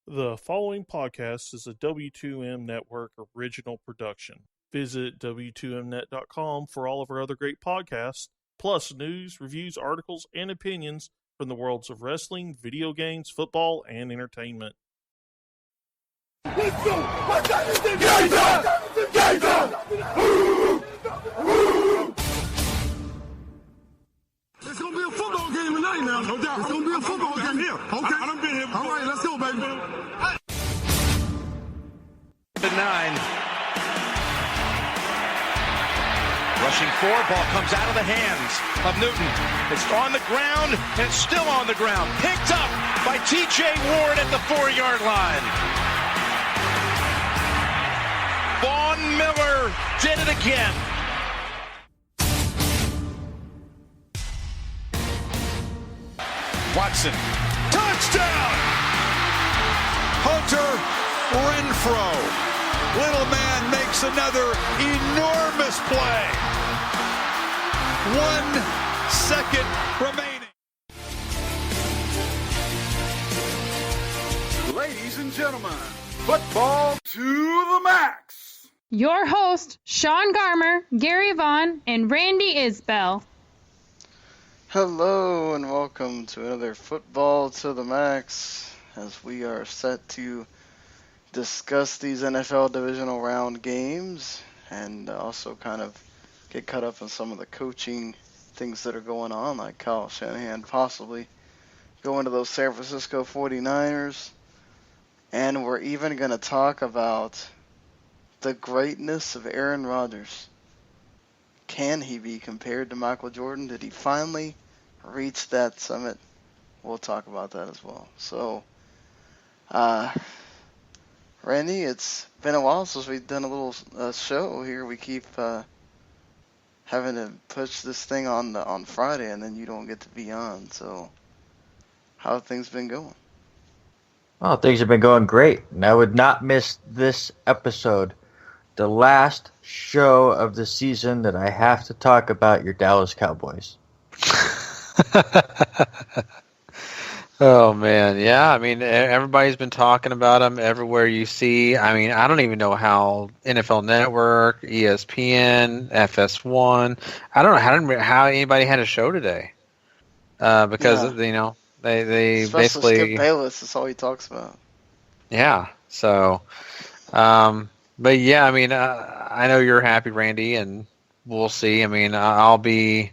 The following podcast is a W2M Network original production. Visit W2Mnet.com for all of our other great podcasts, plus news, reviews, articles, and opinions from the worlds of wrestling, video games, football, and entertainment. Let's go! What's that? It's gonna be a football game tonight now. No doubt. It's gonna be a football game here. Okay. I done been here before. All right, let's go, baby. The 9. Rushing forward, ball comes out of the hands of Newton. It's on the ground, and it's still on the ground. Picked up by T.J. Ward at the 4-yard line. Vaughn Miller did it again. Watson, touchdown! Hunter Renfrow. Little man makes another enormous play. 1 second remaining. Ladies and gentlemen, football to the max. Your host, Sean Garmer, Gary Vaughn, and Randy Isbell. Hello and welcome to another Football to the Max, as we are set to discuss these NFL Divisional round games and also kind of get caught up on some of the coaching things that are going on, like Kyle Shanahan possibly going to those San Francisco 49ers. And we're even going to talk about the greatness of Aaron Rodgers. Can he be compared to Michael Jordan? Did he finally reach that summit? We'll talk about that as well. So, Randy, it's been a while since we've done a little show here. We keep having to push this thing on Friday, and then you don't get to be on. So, how have things been going? Oh, things have been going great, and I would not miss this episode, the last show of the season that I have to talk about your Dallas Cowboys. Oh, man. Yeah, I mean, everybody's been talking about them everywhere you see. I mean, I don't even know how NFL Network, ESPN, FS1, I don't know how anybody had a show today. Because, you know, they especially basically... Skip Bayless, that's all he talks about. Yeah, so... but, yeah, I mean, I know you're happy, Randy, and we'll see. I mean, I'll be...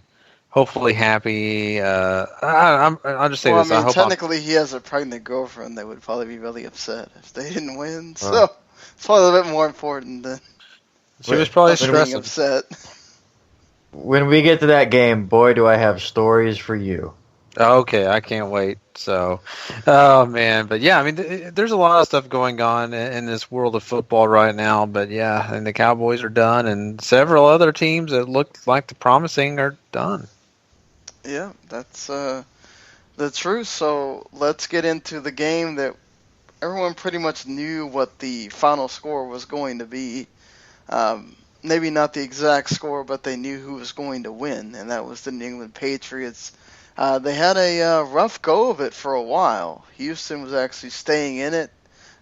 hopefully happy. I'll just say this. I mean, technically he has a pregnant girlfriend that would probably be really upset if they didn't win. So it's probably a little bit more important than she was probably being stressing. upset. When we get to that game, boy, do I have stories for you. Okay, I can't wait. So, oh man, but yeah, I mean, there's a lot of stuff going on in this world of football right now. But yeah, and the Cowboys are done, and several other teams that look like the promising are done. Yeah, that's the truth. So let's get into the game that everyone pretty much knew what the final score was going to be. Maybe not the exact score, but they knew who was going to win, and that was the England Patriots. They had a rough go of it for a while. Houston was actually staying in it,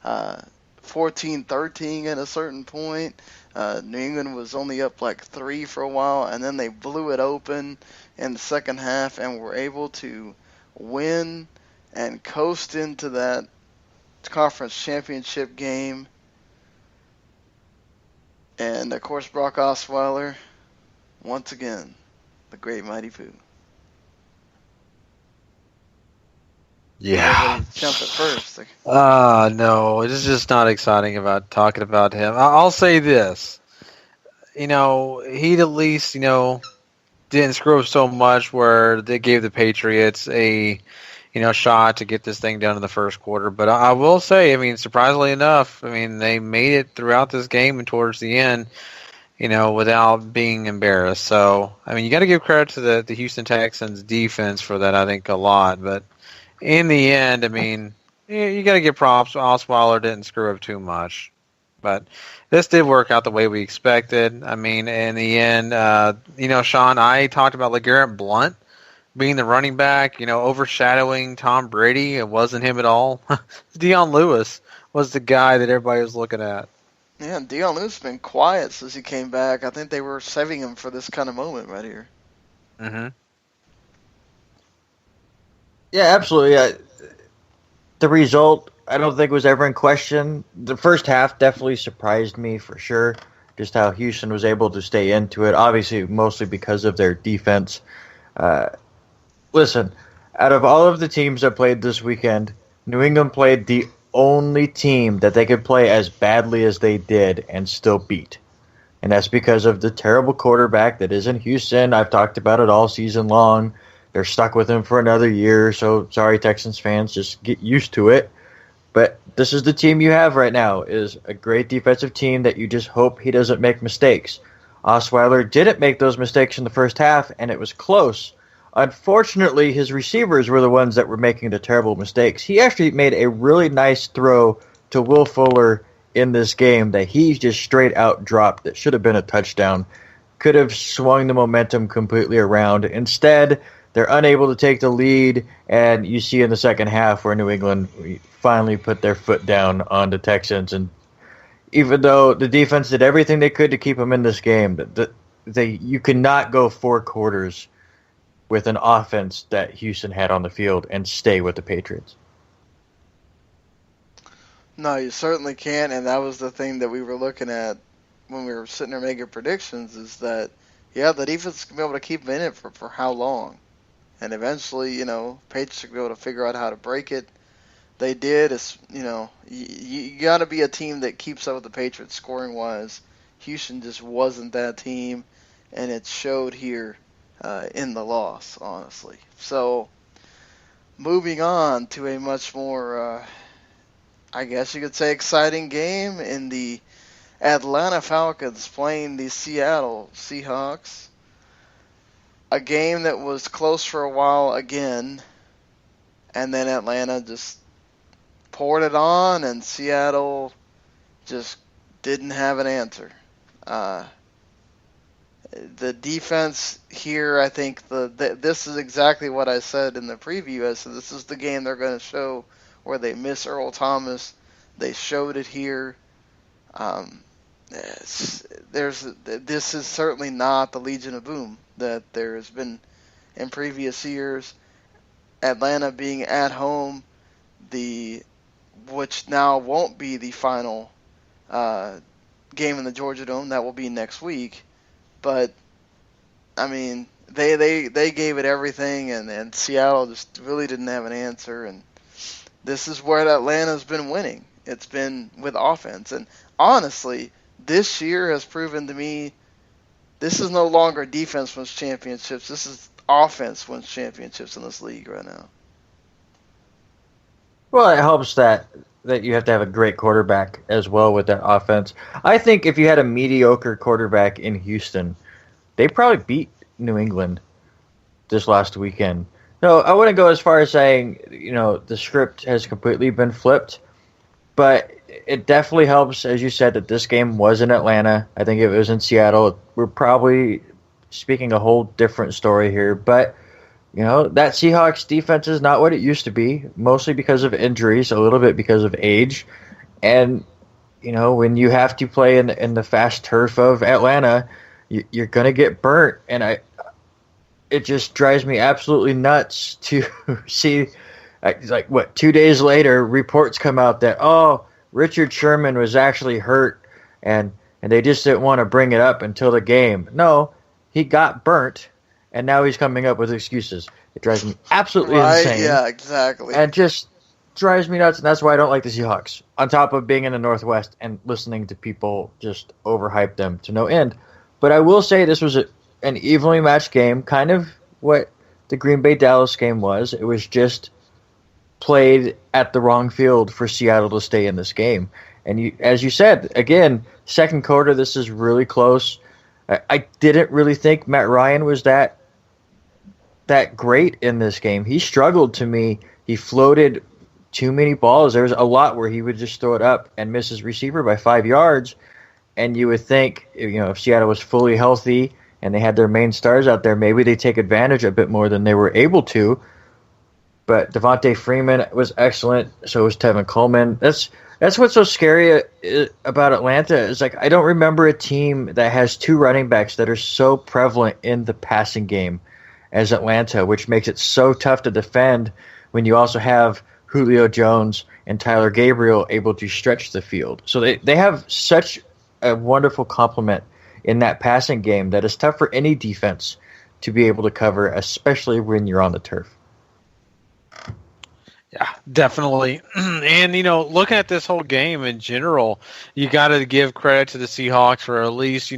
14-13 at a certain point. New England was only up like 3 for a while, and then they blew it open in the second half and were able to win and coast into that conference championship game. And, of course, Brock Osweiler, once again, the great mighty Pooh. Yeah. Jump at first. No, it's just not exciting about talking about him. I'll say this. You know, he'd at least, you know, didn't screw up so much where they gave the Patriots a, you know, shot to get this thing done in the first quarter. But I will say, I mean, surprisingly enough, I mean, they made it throughout this game and towards the end, you know, without being embarrassed. So, I mean, you got to give credit to the Houston Texans defense for that, I think, a lot. But in the end, I mean, you got to give props. Osweiler didn't screw up too much. But this did work out the way we expected. I mean, in the end, you know, Sean, I talked about LeGarrette Blount being the running back, overshadowing Tom Brady. It wasn't him at all. Deion Lewis was the guy that everybody was looking at. Yeah, and Deion Lewis has been quiet since he came back. I think they were saving him for this kind of moment right here. Mm-hmm. Yeah, absolutely. The result, I don't think was ever in question. The first half definitely surprised me for sure, just how Houston was able to stay into it, obviously mostly because of their defense. Listen, out of all of the teams that played this weekend, New England played the only team that they could play as badly as they did and still beat. And that's because of the terrible quarterback that is in Houston. I've talked about it all season long. They're stuck with him for another year, so sorry, Texans fans, just get used to it. But this is the team you have right now, is a great defensive team that you just hope he doesn't make mistakes. Osweiler didn't make those mistakes in the first half, and it was close. Unfortunately, his receivers were the ones that were making the terrible mistakes. He actually made a really nice throw to Will Fuller in this game that he just straight out dropped that should have been a touchdown. Could have swung the momentum completely around. Instead, they're unable to take the lead, and you see in the second half where New England finally put their foot down on the Texans. And even though the defense did everything they could to keep them in this game, you cannot go 4 quarters with an offense that Houston had on the field and stay with the Patriots. No, you certainly can't, and that was the thing that we were looking at when we were sitting there making predictions, is that, yeah, the defense is going to be able to keep them in it for how long? And eventually, Patriots are going to be able to figure out how to break it. They did. It's, you got to be a team that keeps up with the Patriots scoring-wise. Houston just wasn't that team, and it showed here in the loss, honestly. So, moving on to a much more, I guess you could say, exciting game in the Atlanta Falcons playing the Seattle Seahawks. A game that was close for a while again, and then Atlanta just poured it on, and Seattle just didn't have an answer. The defense here, I think this is exactly what I said in the preview. I said this is the game they're going to show where they miss Earl Thomas. They showed it here. This is certainly not the Legion of Boom that there has been in previous years. Atlanta being at home, which now won't be the final game in the Georgia Dome. That will be next week. But I mean, they gave it everything, and Seattle just really didn't have an answer. And this is where Atlanta's been winning. It's been with offense. And honestly, this year has proven to me this is no longer defense wins championships. This is offense wins championships in this league right now. Well, it helps that you have to have a great quarterback as well with that offense. I think if you had a mediocre quarterback in Houston, they probably beat New England this last weekend. No, I wouldn't go as far as saying, the script has completely been flipped, but it definitely helps, as you said, that this game was in Atlanta. I think if it was in Seattle, we're probably speaking a whole different story here. But, that Seahawks defense is not what it used to be, mostly because of injuries, a little bit because of age. And, when you have to play in the fast turf of Atlanta, you're going to get burnt. And it just drives me absolutely nuts to see, 2 days later, reports come out that, Richard Sherman was actually hurt, and they just didn't want to bring it up until the game. No, he got burnt, and now he's coming up with excuses. It drives me absolutely insane. Yeah, exactly. And just drives me nuts, and that's why I don't like the Seahawks. On top of being in the Northwest and listening to people just overhype them to no end. But I will say this was an evenly matched game, kind of what the Green Bay-Dallas game was. It was just played at the wrong field for Seattle to stay in this game. And as you said, again, second quarter, this is really close. I didn't really think Matt Ryan was that great in this game. He struggled to me. He floated too many balls. There was a lot where he would just throw it up and miss his receiver by 5 yards. And you would think, if Seattle was fully healthy and they had their main stars out there, maybe they take advantage a bit more than they were able to. But Devontae Freeman was excellent. So was Tevin Coleman. That's what's so scary about Atlanta is like I don't remember a team that has two running backs that are so prevalent in the passing game as Atlanta, which makes it so tough to defend when you also have Julio Jones and Tyler Gabriel able to stretch the field. So they have such a wonderful complement in that passing game that is tough for any defense to be able to cover, especially when you're on the turf. Yeah, definitely. And, looking at this whole game in general, you got to give credit to the Seahawks for at least,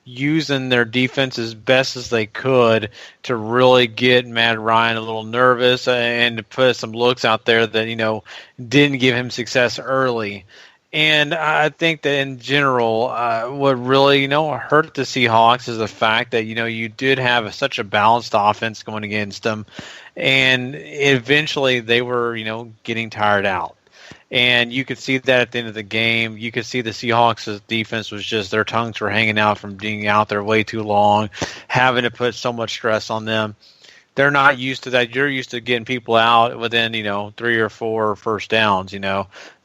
using their defense as best as they could to really get Matt Ryan a little nervous and to put some looks out there that, didn't give him success early. And I think that in general, what really, hurt the Seahawks is the fact that, you did have such a balanced offense going against them. And eventually they were, getting tired out. And you could see that at the end of the game. You could see the Seahawks' defense was just, their tongues were hanging out from being out there way too long, having to put so much stress on them. They're not used to that. You're used to getting people out within, 3 or 4 first downs,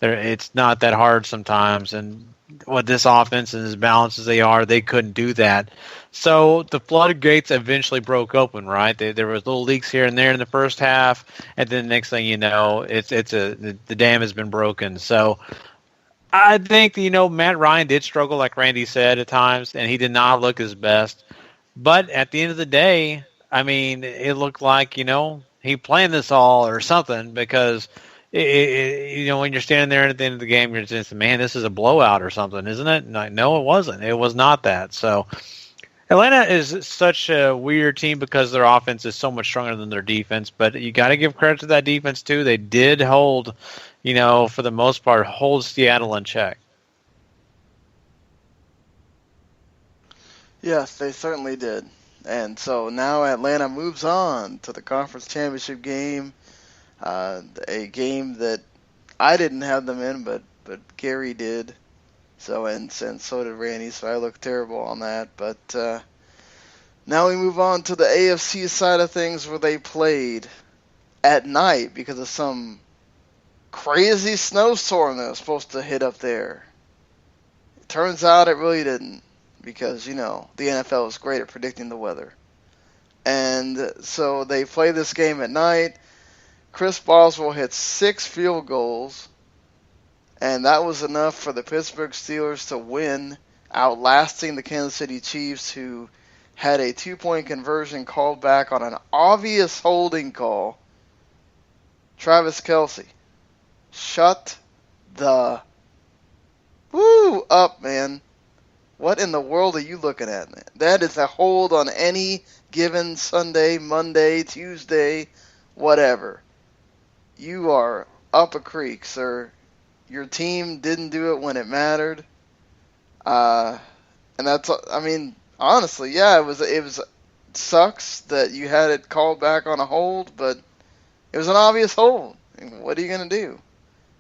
It's not that hard sometimes. And with this offense and as balanced as they are, they couldn't do that. So the floodgates eventually broke open, right? There was little leaks here and there in the first half, and then the next thing you know, the dam has been broken. So I think, Matt Ryan did struggle, like Randy said, at times, and he did not look his best. But at the end of the day, I mean, it looked like, he planned this all or something because, when you're standing there at the end of the game, you're just, man, this is a blowout or something, isn't it? No, it wasn't. It was not that. So Atlanta is such a weird team because their offense is so much stronger than their defense, but you got to give credit to that defense too. They did hold, for the most part, hold Seattle in check. Yes, they certainly did. And so now Atlanta moves on to the conference championship game, a game that I didn't have them in, but Gary did. So and so did Randy. So I look terrible on that. But now we move on to the AFC side of things, where they played at night because of some crazy snowstorm that was supposed to hit up there. It turns out it really didn't. Because, the NFL is great at predicting the weather. And so they play this game at night. Chris Boswell hit 6 field goals. And that was enough for the Pittsburgh Steelers to win, outlasting the Kansas City Chiefs, who had a 2-point conversion called back on an obvious holding call. Travis Kelce. Shut the up, man. What in the world are you looking at, man? That is a hold on any given Sunday, Monday, Tuesday, whatever. You are up a creek, sir. Your team didn't do it when it mattered. And that's, honestly, yeah, it was sucks that you had it called back on a hold, but it was an obvious hold. What are you going to do?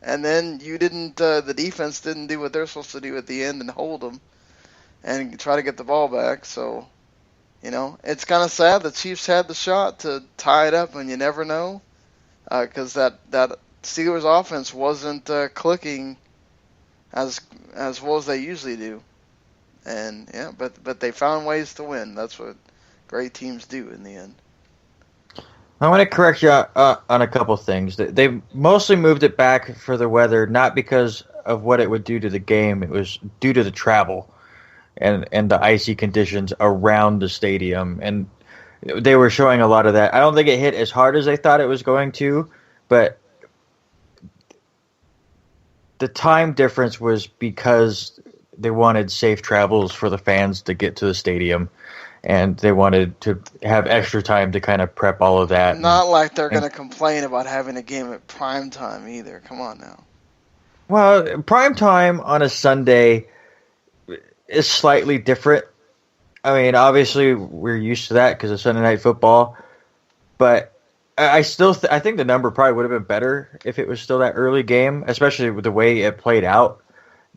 And then the defense didn't do what they're supposed to do at the end and hold them and try to get the ball back. So, it's kind of sad. The Chiefs had the shot to tie it up, and you never know, because that Steelers offense wasn't clicking as well as they usually do. And yeah, but they found ways to win. That's what great teams do in the end. I want to correct you on a couple things. They mostly moved it back for the weather, not because of what it would do to the game. It was due to the travel and the icy conditions around the stadium. And they were showing a lot of that. I don't think it hit as hard as they thought it was going to, but the time difference was because they wanted safe travels for the fans to get to the stadium. And they wanted to have extra time to kind of prep all of that. Not like they're going to complain about having a game at prime time either. Come on now. Well, prime time on a Sunday is slightly different. I mean, obviously we're used to that because of Sunday Night Football. But I still I think the number probably would have been better if it was still that early game, especially with the way it played out.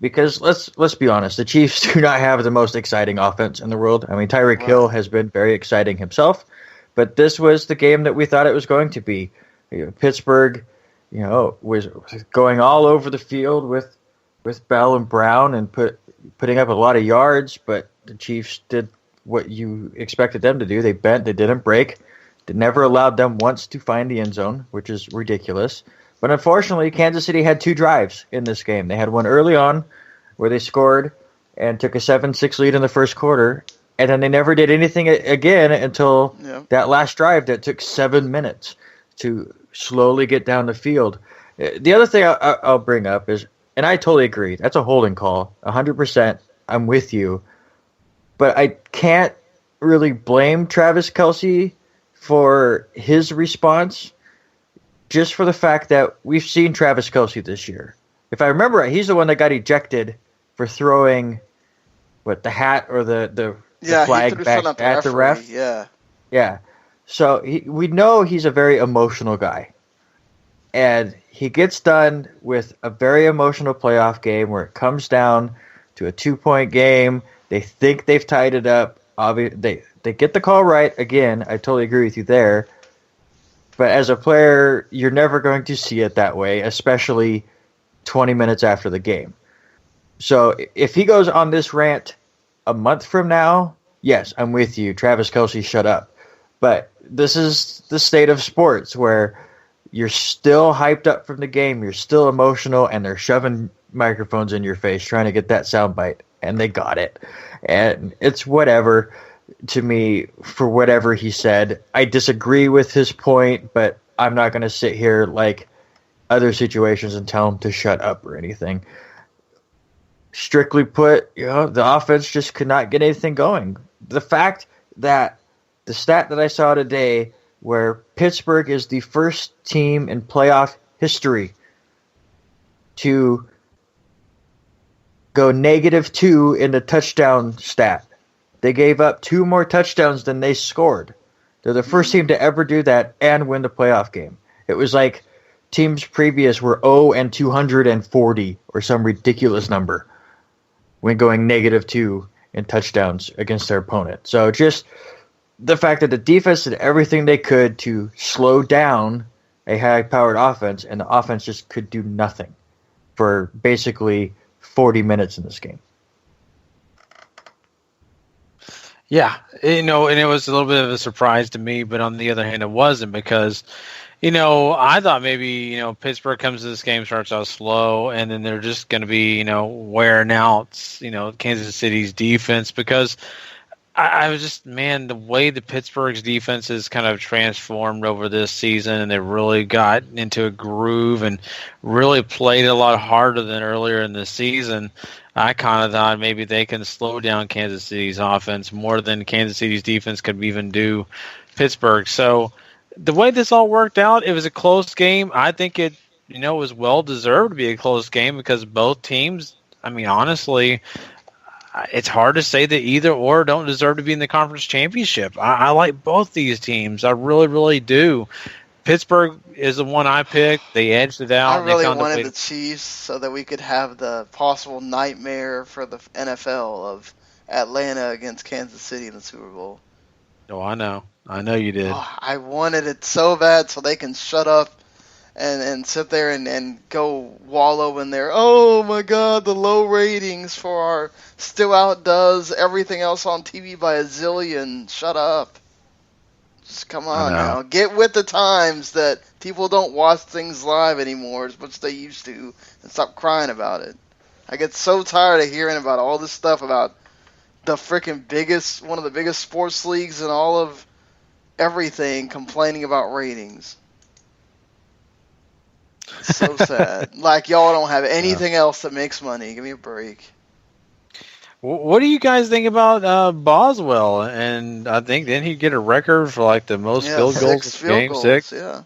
Because let's be honest, the Chiefs do not have the most exciting offense in the world. I mean, Tyreek Hill has been very exciting himself, but this was the game that we thought it was going to be. Pittsburgh, was going all over the field with Bell and Brown and putting up a lot of yards, but the Chiefs did what you expected them to do. They bent, they didn't break. They never allowed them once to find the end zone, which is ridiculous. But unfortunately, Kansas City had 2 drives in this game. They had one early on where they scored and took a 7-6 lead in the first quarter, and then they never did anything again until that last drive that took 7 minutes to slowly get down the field. The other thing I'll bring up is, and I totally agree, that's a holding call, 100%. I'm with you. But I can't really blame Travis Kelce for his response, just for the fact that we've seen Travis Kelce this year. If I remember right, he's the one that got ejected for throwing, the hat or the flag back at the ref? Yeah. So we know he's a very emotional guy. And he gets done with a very emotional playoff game where it comes down to a 2-point game. They think they've tied it up. They get the call right. Again, I totally agree with you there. But as a player, you're never going to see it that way, especially 20 minutes after the game. So if he goes on this rant a month from now, yes, I'm with you. Travis Kelce, shut up. But this is the state of sports where you're still hyped up from the game, you're still emotional, and they're shoving microphones in your face trying to get that soundbite, and they got it. And it's whatever to me for whatever he said. I disagree with his point, but I'm not going to sit here like other situations and tell him to shut up or anything. Strictly put, the offense just could not get anything going. The fact that the stat that I saw today where Pittsburgh is the first team in playoff history to go -2 in the touchdown stat. They gave up 2 more touchdowns than they scored. They're the first team to ever do that and win the playoff game. It was like teams previous were 0-240 or some ridiculous number when going -2 in touchdowns against their opponent. So just the fact that the defense did everything they could to slow down a high-powered offense, and the offense just could do nothing for basically 40 minutes in this game. Yeah, and it was a little bit of a surprise to me, but on the other hand, it wasn't because, I thought maybe, Pittsburgh comes to this game, starts out slow, and then they're just going to be, wearing out, Kansas City's defense because I was just, the way the Pittsburgh's defense has kind of transformed over this season, and they really got into a groove and really played a lot harder than earlier in the season. I kind of thought maybe they can slow down Kansas City's offense more than Kansas City's defense could even do Pittsburgh. So the way this all worked out, it was a close game. I think it, was well-deserved to be a close game because both teams, honestly, it's hard to say that either or don't deserve to be in the conference championship. I like both these teams. I really, really do. Pittsburgh is the one I picked. They edged it out. I really wanted the Chiefs so that we could have the possible nightmare for the NFL of Atlanta against Kansas City in the Super Bowl. Oh, I know. I know you did. Oh, I wanted it so bad so they can shut up and sit there and go wallow in there. Oh, my God, the low ratings for our still outdoes everything else on TV by a zillion. Shut up. Just come on now. Get with the times that people don't watch things live anymore as much as they used to and stop crying about it. I get so tired of hearing about all this stuff about the freaking one of the biggest sports leagues in all of everything complaining about ratings. So sad. Like y'all don't have anything else that makes money. Give me a break. What do you guys think about Boswell? And I think didn't he get a record for like the most field goals in game? 6? Yeah.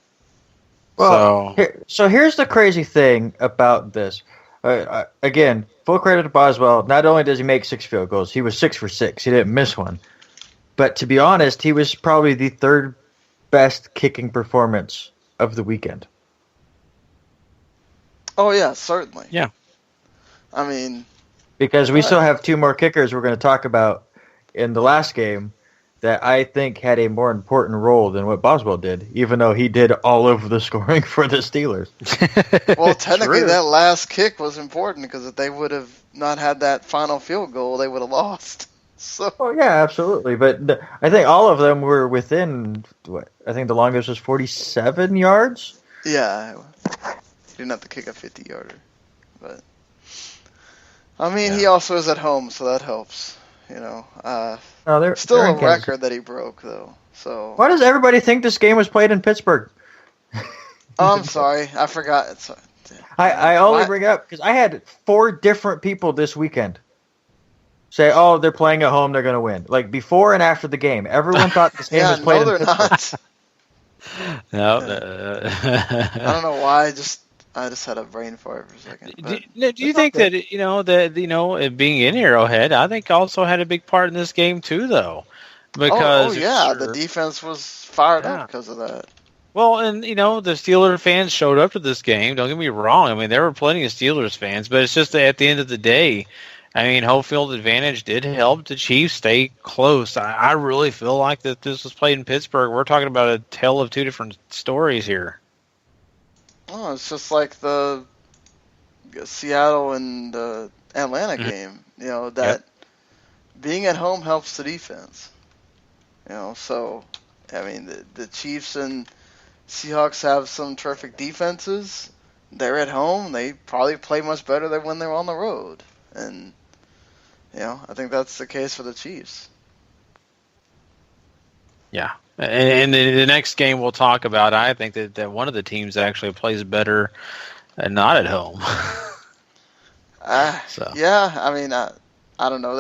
Well, so here's the crazy thing about this. Again, full credit to Boswell. Not only does he make 6 field goals, he was 6 for 6. He didn't miss one. But to be honest, he was probably the 3rd best kicking performance of the weekend. Oh, yeah, certainly. Yeah. I mean, because we still have two more kickers we're going to talk about in the last game that I think had a more important role than what Boswell did, even though he did all of the scoring for the Steelers. well, technically that last kick was important because if they would have not had that final field goal, they would have lost. So. Oh yeah, absolutely. But I think all of them were within. I think the longest was 47 yards. Yeah, you didn't have to kick a 50-yarder, but I mean, he also is at home, so that helps. They're still a record that he broke, though. So why does everybody think this game was played in Pittsburgh? I'm sorry, I forgot. I only bring it up because I had 4 different people this weekend say, "Oh, they're playing at home; they're going to win." Like before and after the game, everyone thought this game was played in Pittsburgh. No, I don't know why. I just had a brain fart for a second. Do you think that being in Arrowhead, I think also had a big part in this game too, though? Because the defense was fired up because of that. Well, and the Steelers fans showed up to this game. Don't get me wrong. I mean, there were plenty of Steelers fans, but it's just that at the end of the day, I mean, home field advantage did help the Chiefs stay close. I really feel like that this was played in Pittsburgh. We're talking about a tale of two different stories here. Oh, it's just like the Seattle and Atlanta game. That being at home helps the defense. So I mean, the Chiefs and Seahawks have some terrific defenses. They're at home. They probably play much better than when they're on the road. And, I think that's the case for the Chiefs. Yeah. And the next game we'll talk about, I think that one of the teams actually plays better not at home. Yeah, I mean, I don't know.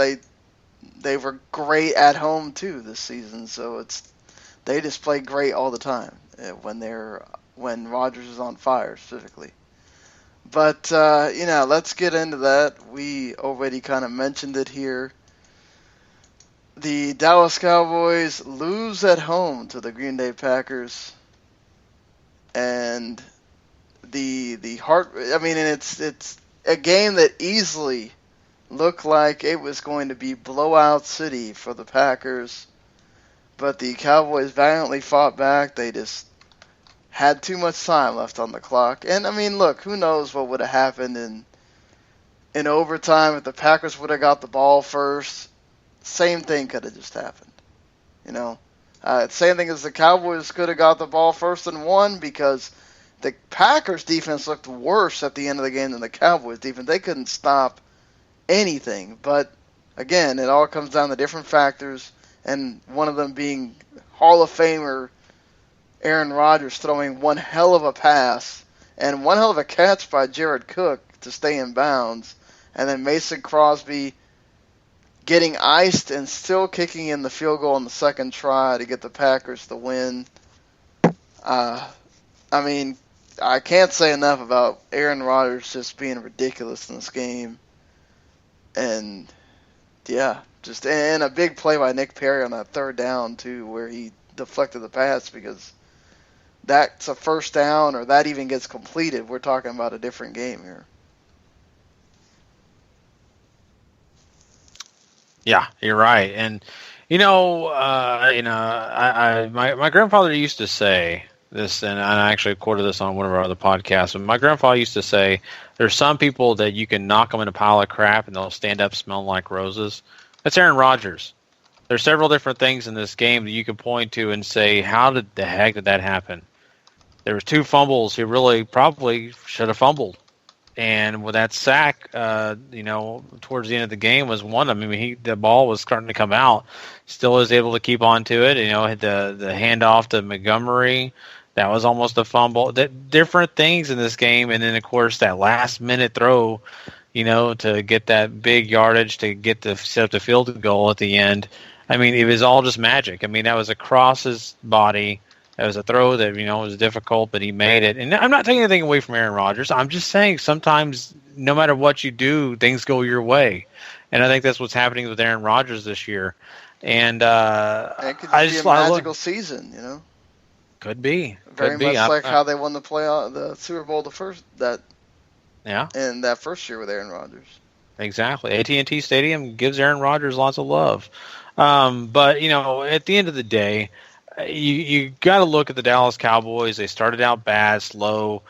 They were great at home, too, this season. So they just play great all the time when Rodgers is on fire, specifically. But, let's get into that. We already kind of mentioned it here. The Dallas Cowboys lose at home to the Green Bay Packers. And it's a game that easily looked like it was going to be blowout city for the Packers. But the Cowboys valiantly fought back. They just had too much time left on the clock. And, I mean, look, who knows what would have happened in overtime if the Packers would have got the ball first. Same thing could have just happened. Same thing as the Cowboys could have got the ball first and won because the Packers' defense looked worse at the end of the game than the Cowboys' defense. They couldn't stop anything. But, again, it all comes down to different factors, and one of them being Hall of Famer Aaron Rodgers throwing one hell of a pass and one hell of a catch by Jared Cook to stay in bounds, and then Mason Crosby getting iced and still kicking in the field goal on the second try to get the Packers the win. I mean, I can't say enough about Aaron Rodgers just being ridiculous in this game. And, just and a big play by Nick Perry on that third down, too, where he deflected the pass because that's a first down or that even gets completed. We're talking about a different game here. Yeah, you're right. And, my grandfather used to say this, and I actually quoted this on one of our other podcasts, but my grandfather used to say, there's some people that you can knock them in a pile of crap and they'll stand up smelling like roses. That's Aaron Rodgers. There's several different things in this game that you can point to and say, how did the heck did that happen? There was 2 fumbles he really probably should have fumbled. And with that sack, towards the end of the game was one of them. I mean, the ball was starting to come out. Still was able to keep on to it. Had the handoff to Montgomery. That was almost a fumble. Different things in this game. And then, of course, that last-minute throw, to get that big yardage to set up the field goal at the end. I mean, it was all just magic. I mean, that was across his body. That was a throw that, was difficult, but he made it. And I'm not taking anything away from Aaron Rodgers. I'm just saying sometimes no matter what you do, things go your way. And I think that's what's happening with Aaron Rodgers this year. And it could just be a magical season, Could be. Very much like how they won the Super Bowl Yeah. in that first year with Aaron Rodgers. Exactly. AT&T Stadium gives Aaron Rodgers lots of love. But, at the end of the day, you got to look at the Dallas Cowboys. They started out bad, slow.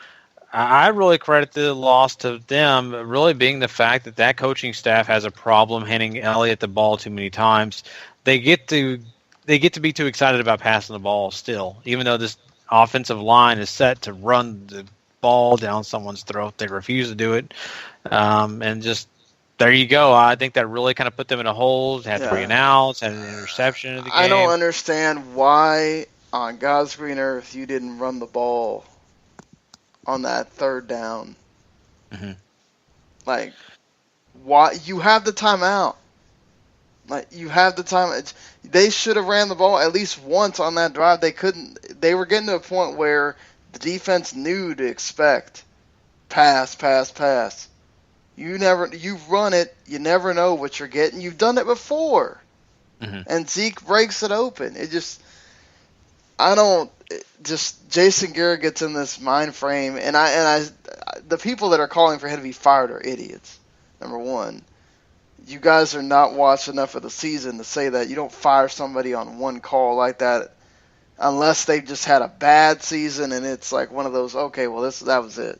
I really credit the loss to them really being the fact that coaching staff has a problem handing Elliott the ball too many times. They get to be too excited about passing the ball still, even though this offensive line is set to run the ball down someone's throat. They refuse to do it. And just there you go. I think that really kind of put them in a hole. Had 3 and outs, had an interception in the game. I don't understand why on God's green earth you didn't run the ball on that third down. Mm-hmm. Like, why? You have the timeout. Like, you have the time. They should have ran the ball at least once on that drive. They couldn't. They were getting to a point where the defense knew to expect pass. You run it. You never know what you're getting. You've done it before, and Zeke breaks it open. Jason Garrett gets in this mind frame, and the people that are calling for him to be fired are idiots. Number one, you guys are not watched enough of the season to say that you don't fire somebody on one call like that, unless they just had a bad season and it's like one of those. Okay, well that was it.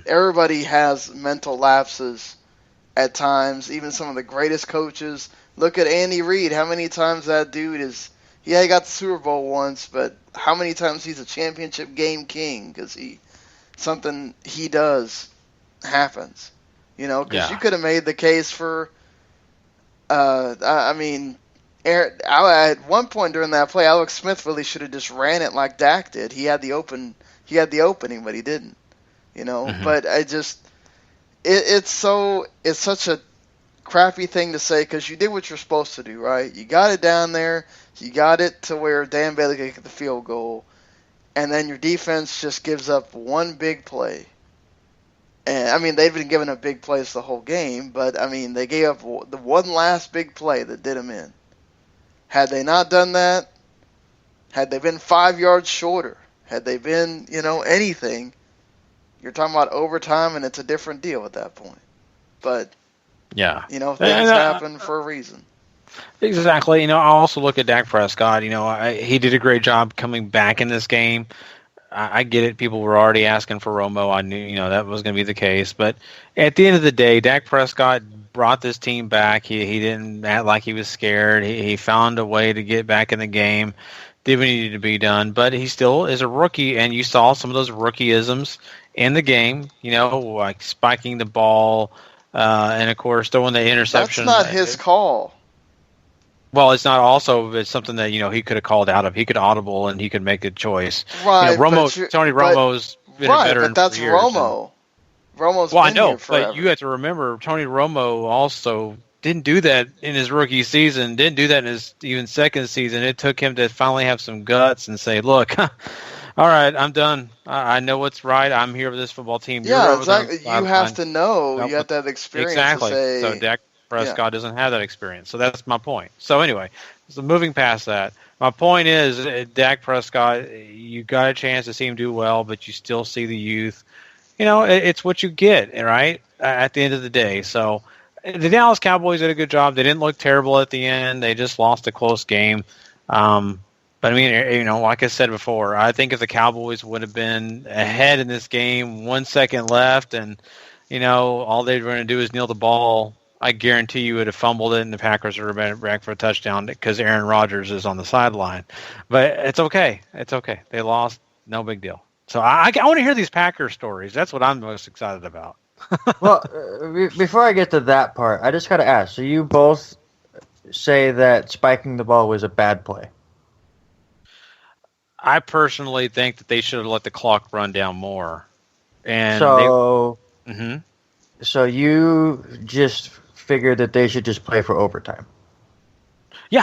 Everybody has mental lapses at times. Even some of the greatest coaches. Look at Andy Reid. How many times that dude is? Yeah, he got the Super Bowl once, but how many times he's a championship game king because something he does happens, because you could have made the case for, at one point during that play, Alex Smith really should have just ran it like Dak did. He had the opening, but he didn't, but it's such a crappy thing to say because you did what you're supposed to do, right? You got it down there. You got it to where Dan Bailey could get the field goal, and then your defense just gives up one big play. And, they've been giving up big plays the whole game, but, they gave up the one last big play that did them in. Had they not done that, had they been 5 yards shorter, had they been, anything, you're talking about overtime, and it's a different deal at that point. But, things happen for a reason. Exactly. I also look at Dak Prescott. He did a great job coming back in this game. I get it. People were already asking for Romo. I knew, that was going to be the case. But at the end of the day, Dak Prescott brought this team back. He didn't act like he was scared. He found a way to get back in the game. Did what needed to be done. But he still is a rookie, and you saw some of those rookieisms in the game, like spiking the ball and, of course, throwing the interception. That's not his call. Well, it's not also it's something that he could have called out of. He could audible and he could make a choice. Right, Tony Romo's been a veteran but that's for years. Romo. Romo's well, been I know, here forever. but you have to remember Tony Romo also didn't do that in his rookie season. Didn't do that in his even second season. It took him to finally have some guts and say, "Look, all right, I'm done. I know what's right. I'm here with this football team." Yeah, exactly. You have to know. You have to have experience. Exactly. To say, so Dak Prescott doesn't have that experience. So that's my point. So anyway, moving past that, my point is Dak Prescott, you got a chance to see him do well, but you still see the youth. It's what you get, right, at the end of the day. So the Dallas Cowboys did a good job. They didn't look terrible at the end. They just lost a close game. But, like I said before, I think if the Cowboys would have been ahead in this game, 1 second left, and, all they were going to do is kneel the ball, I guarantee you would have fumbled it and the Packers would have been back for a touchdown because Aaron Rodgers is on the sideline. But it's okay. It's okay. They lost. No big deal. So I want to hear these Packers stories. That's what I'm most excited about. Well, before I get to that part, I just got to ask. So you both say that spiking the ball was a bad play? I personally think that they should have let the clock run down more. And so you just figured that they should just play for overtime. Yeah.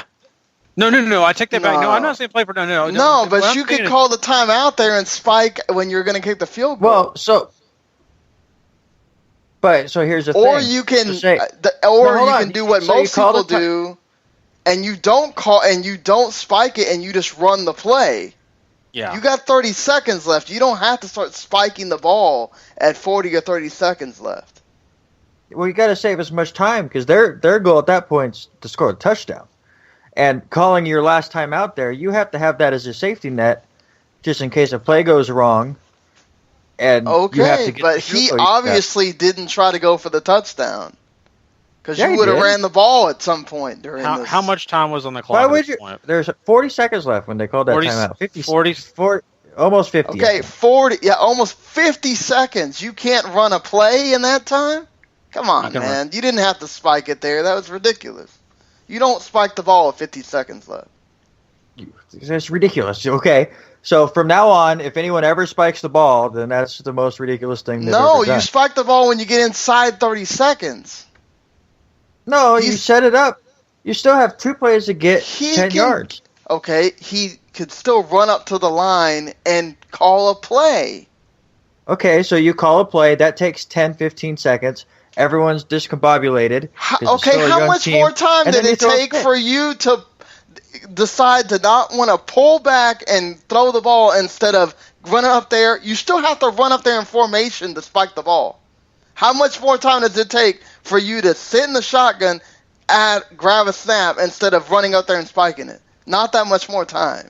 No. I take that back. No, I'm not saying play for no. But you could call the timeout there and spike when you're going to kick the field goal. Well, so here's the thing. Or you can, you can do what most people do, and you don't spike it and you just run the play. Yeah. You got 30 seconds left. You don't have to start spiking the ball at 40 or 30 seconds left. Well, you got to save as much time because their goal at that point is to score a touchdown. And calling your last time out there, you have to have that as a safety net just in case a play goes wrong. And you have to get but he obviously didn't try to go for the touchdown. Because you would have ran the ball at some point during this. How much time was on the clock? Why would you? There's 40 seconds left when they called that timeout. 40, almost 50. Okay, 40. Yeah, almost 50 seconds. You can't run a play in that time? Come on, man. You didn't have to spike it there. That was ridiculous. You don't spike the ball with 50 seconds left. That's ridiculous. Okay. So from now on, if anyone ever spikes the ball, then that's the most ridiculous thing they've ever done. You spike the ball when you get inside 30 seconds. No, you set it up. You still have 2 plays to get 10 yards. Okay, he could still run up to the line and call a play. Okay, so you call a play. That takes 10, 15 seconds. Everyone's discombobulated. Okay, how much more time did it take for you to decide to not want to pull back and throw the ball instead of running up there? You still have to run up there in formation to spike the ball. How much more time does it take for you to sit in the shotgun, grab a snap, instead of running up there and spiking it? Not that much more time.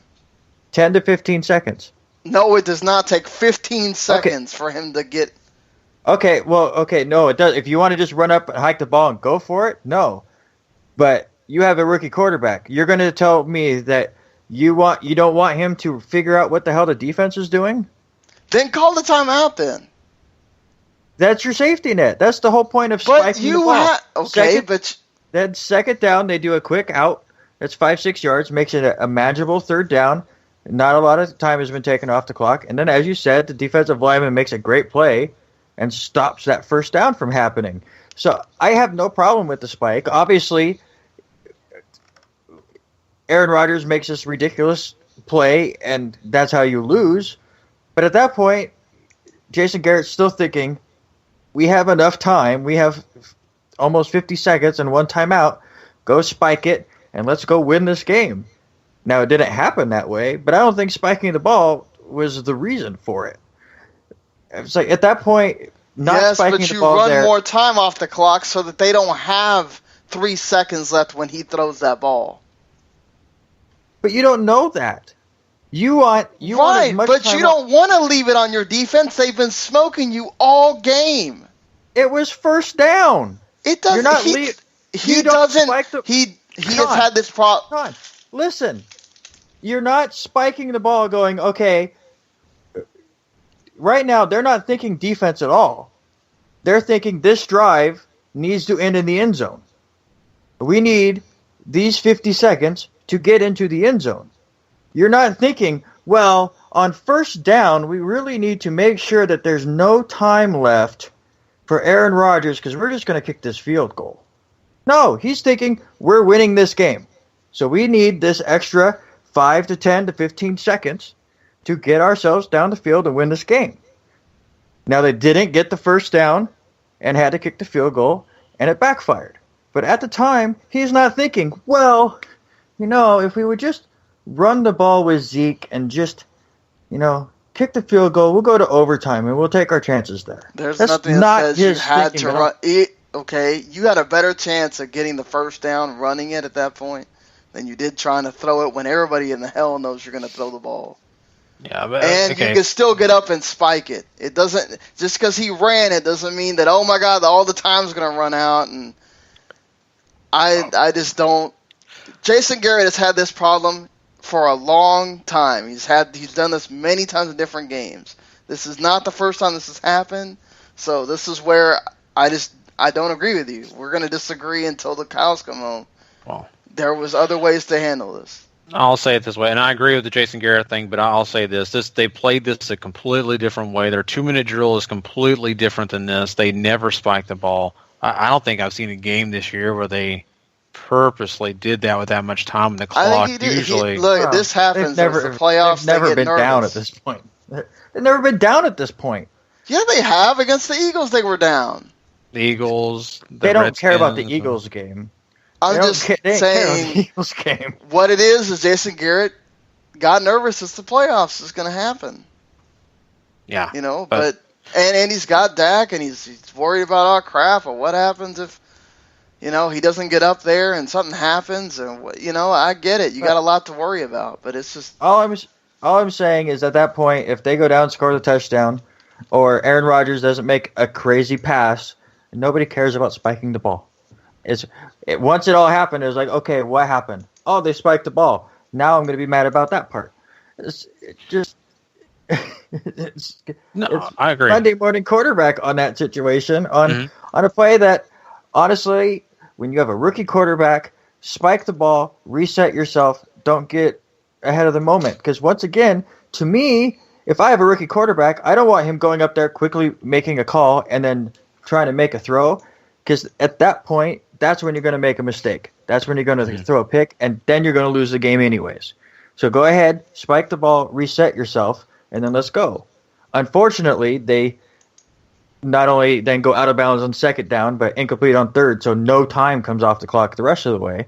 10 to 15 seconds. No, it does not take 15 seconds for him to get... Okay, no, it does. If you want to just run up and hike the ball and go for it, no. But you have a rookie quarterback. You're going to tell me that you don't want him to figure out what the hell the defense is doing? Then call the timeout then. That's your safety net. That's the whole point of spiking the ball. Then second down, they do a quick out. That's 5-6 yards, makes it a manageable third down. Not a lot of time has been taken off the clock. And then, as you said, the defensive lineman makes a great play and stops that first down from happening. So I have no problem with the spike. Obviously, Aaron Rodgers makes this ridiculous play, and that's how you lose. But at that point, Jason Garrett's still thinking, we have enough time. We have almost 50 seconds and 1 timeout. Go spike it, and let's go win this game. Now, it didn't happen that way, but I don't think spiking the ball was the reason for it. It's like, at that point, not spiking the ball there. Yes, but you run more time off the clock so that they don't have 3 seconds left when he throws that ball. But you don't know that. You want as much but time you don't want to leave it on your defense. They've been smoking you all game. It was first down. It doesn't. He doesn't. He has had this problem. Listen, you're not spiking the ball going, okay, right now they're not thinking defense at all. They're thinking this drive needs to end in the end zone. We need these 50 seconds to get into the end zone. You're not thinking, well, on first down, we really need to make sure that there's no time left for Aaron Rodgers because we're just going to kick this field goal. No, he's thinking we're winning this game. So we need this extra 5 to 10 to 15 seconds to get ourselves down the field and win this game. Now, they didn't get the first down and had to kick the field goal, and it backfired. But at the time, he's not thinking, well, if we would just run the ball with Zeke and just, kick the field goal, we'll go to overtime and we'll take our chances there. That's nothing that says you had to run it. Okay, you had a better chance of getting the first down running it at that point than you did trying to throw it when everybody in the hell knows you're going to throw the ball. Yeah, but you can still get up and spike it. It doesn't just because he ran it doesn't mean that oh my God all the time's going to run out. And I just don't. Jason Garrett has had this problem for a long time. He's done this many times in different games. This is not the first time this has happened. So this is where I don't agree with you. We're going to disagree until the cows come home. Well, there was other ways to handle this. I'll say it this way, and I agree with the Jason Garrett thing, but I'll say this. They played this a completely different way. Their 2-minute drill is completely different than this. They never spiked the ball. I don't think I've seen a game this year where they purposely did that with that much time on the clock. I think this happens. The playoffs. They've never been down at this point. They've never been down at this point. Yeah, they have. Against the Eagles, they were down. The Eagles. They don't care about the Eagles game. I'm just saying the Eagles game. What it is Jason Garrett got nervous. It's the playoffs. It's going to happen. Yeah. But he's got Dak, and he's worried about, crap, or what happens if, he doesn't get up there and something happens, and I get it. You got a lot to worry about, but it's just all I'm saying is at that point, if they go down, score the touchdown, or Aaron Rodgers doesn't make a crazy pass, nobody cares about spiking the ball. Once it all happened, it was like, okay, what happened? Oh, they spiked the ball. Now I'm going to be mad about that part. I agree. Monday morning quarterback on that situation on a play that, honestly, when you have a rookie quarterback, spike the ball, reset yourself, don't get ahead of the moment. Because once again, to me, if I have a rookie quarterback, I don't want him going up there quickly making a call and then trying to make a throw. Because at that point, that's when you're going to make a mistake. That's when you're going to throw a pick, and then you're going to lose the game anyways. So go ahead, spike the ball, reset yourself, and then let's go. Unfortunately, they not only then go out of bounds on second down, but incomplete on third, so no time comes off the clock the rest of the way.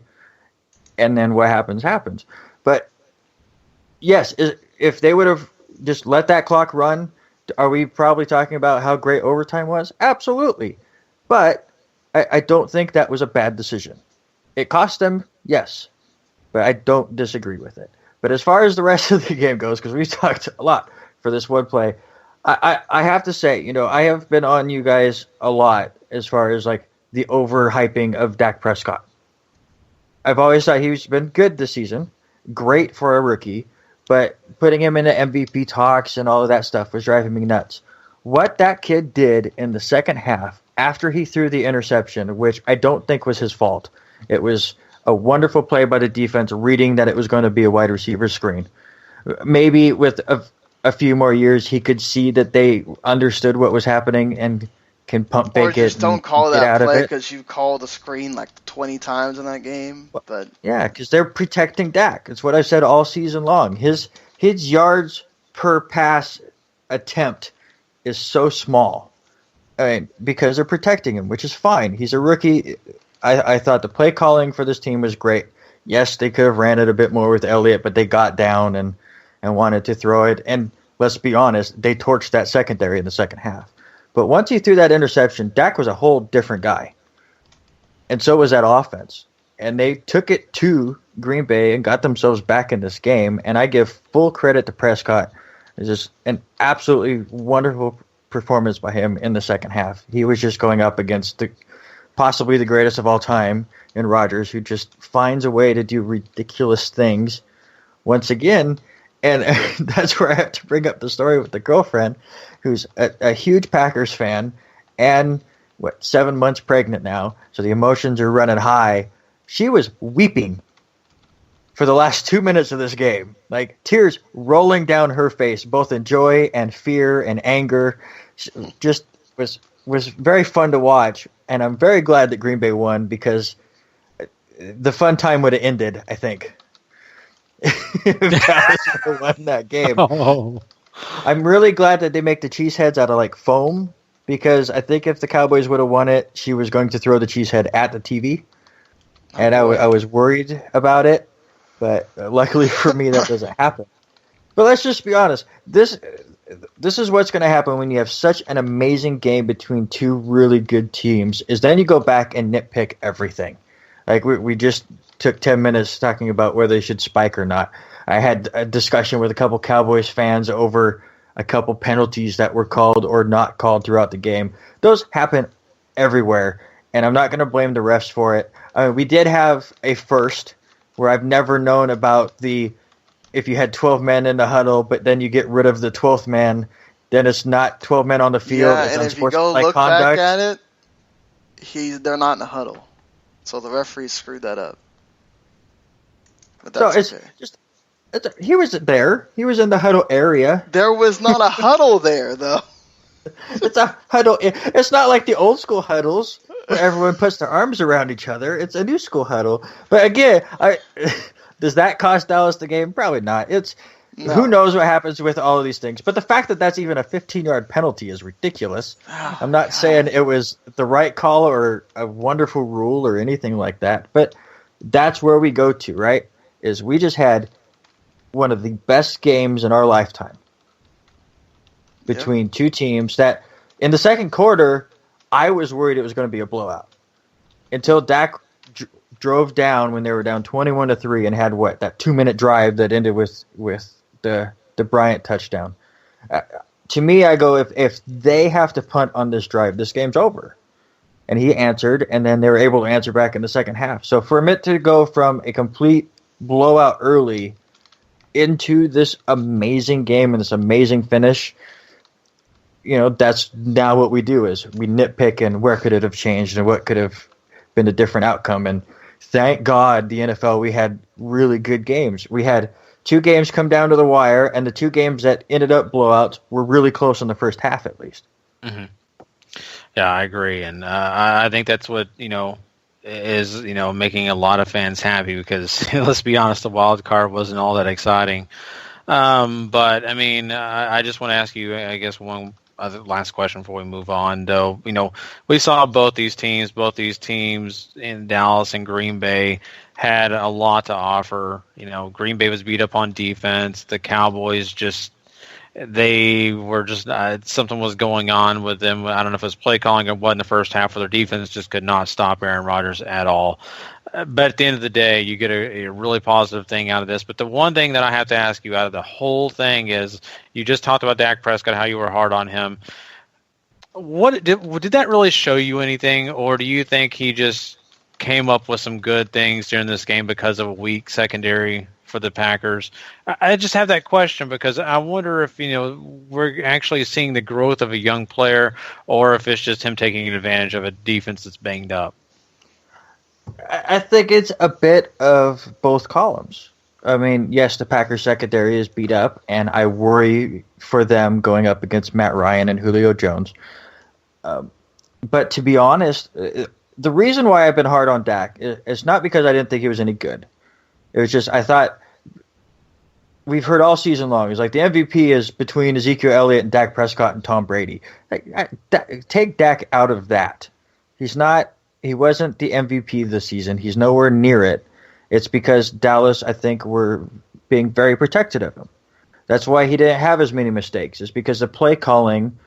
And then what happens. But, yes, if they would have just let that clock run, are we probably talking about how great overtime was? Absolutely. But I don't think that was a bad decision. It cost them, yes, but I don't disagree with it. But as far as the rest of the game goes, because we've talked a lot for this one play, I have to say, I have been on you guys a lot as far as like the overhyping of Dak Prescott. I've always thought he's been good this season, great for a rookie, but putting him into MVP talks and all of that stuff was driving me nuts. What that kid did in the second half after he threw the interception, which I don't think was his fault, it was a wonderful play by the defense, reading that it was going to be a wide receiver screen. Maybe with a few more years, he could see that they understood what was happening and can pump fake it. Or just don't call that play because you called the screen like 20 times in that game. But yeah, because they're protecting Dak. It's what I've said all season long. His yards per pass attempt is so small. I mean, because they're protecting him, which is fine. He's a rookie. I thought the play calling for this team was great. Yes, they could have ran it a bit more with Elliott, but they got down and wanted to throw it. And let's be honest, they torched that secondary in the second half. But once he threw that interception, Dak was a whole different guy. And so was that offense. And they took it to Green Bay and got themselves back in this game. And I give full credit to Prescott. It's just an absolutely wonderful performance by him in the second half. He was just going up against possibly the greatest of all time in Rodgers, who just finds a way to do ridiculous things once again. And that's where I have to bring up the story with the girlfriend, who's a huge Packers fan and 7 months pregnant now, so the emotions are running high. She was weeping for the last 2 minutes of this game, like tears rolling down her face, both in joy and fear and anger. Just was very fun to watch, and I'm very glad that Green Bay won, because the fun time would have ended, I think, if Dallas would have won that game. Oh. I'm really glad that they make the cheeseheads out of like foam, because I think if the Cowboys would have won it, she was going to throw the cheesehead at the TV, and I was worried about it, but luckily for me that doesn't happen. But let's just be honest, this is what's going to happen when you have such an amazing game between two really good teams, is then you go back and nitpick everything. Like we just took 10 minutes talking about whether they should spike or not. I had a discussion with a couple Cowboys fans over a couple penalties that were called or not called throughout the game. Those happen everywhere, and I'm not going to blame the refs for it. We did have a first where I've never known about if you had 12 men in the huddle, but then you get rid of the 12th man, then it's not 12 men on the field. Yeah, it's and if you go look back at it, they're not in the huddle. So the referee screwed that up. But that's okay. He was there. He was in the huddle area. There was not a huddle there, though. It's a huddle. It's not like the old school huddles where everyone puts their arms around each other. It's a new school huddle. But again, does that cost Dallas the game? Probably not. Who knows what happens with all of these things. But the fact that that's even a 15-yard penalty is ridiculous. I'm not saying it was the right call or a wonderful rule or anything like that. But that's where we go to, right? Is we just had one of the best games in our lifetime between two teams that in the second quarter, I was worried it was going to be a blowout until Dak drove down when they were down 21-3 and had that 2-minute drive that ended with the Bryant touchdown. To me, I go, if they have to punt on this drive, this game's over. And he answered, and then they were able to answer back in the second half. So for it to go from a complete blowout early into this amazing game and this amazing finish, that's now what we do is we nitpick and where could it have changed and what could have been a different outcome. And thank God the NFL, we had really good games. We had 2 games come down to the wire, and the 2 games that ended up blowouts were really close in the first half at least. Mm-hmm. Yeah, I agree. And I think that's what, is, making a lot of fans happy because, let's be honest, the wild card wasn't all that exciting. But, I mean, I just want to ask you, I guess, one other last question before we move on, though. We saw both these teams in Dallas and Green Bay had a lot to offer. Green Bay was beat up on defense. The Cowboys they were just something was going on with them. I don't know if it was play calling or what in the first half, where their defense just could not stop Aaron Rodgers at all. But at the end of the day, you get a really positive thing out of this. But the one thing that I have to ask you out of the whole thing is, you just talked about Dak Prescott, how you were hard on him. What did that really show you anything, or do you think he just came up with some good things during this game because of a weak secondary for the Packers? I just have that question because I wonder if we're actually seeing the growth of a young player, or if it's just him taking advantage of a defense that's banged up. I think it's a bit of both columns. I mean, yes, the Packers secondary is beat up, and I worry for them going up against Matt Ryan and Julio Jones. But to be honest, the reason why I've been hard on Dak is not because I didn't think he was any good. It was just I thought we've heard all season long, it's like the MVP is between Ezekiel Elliott and Dak Prescott and Tom Brady. Take Dak out of that. He wasn't the MVP this season. He's nowhere near it. It's because Dallas, I think, were being very protective of him. That's why he didn't have as many mistakes. It's because the play calling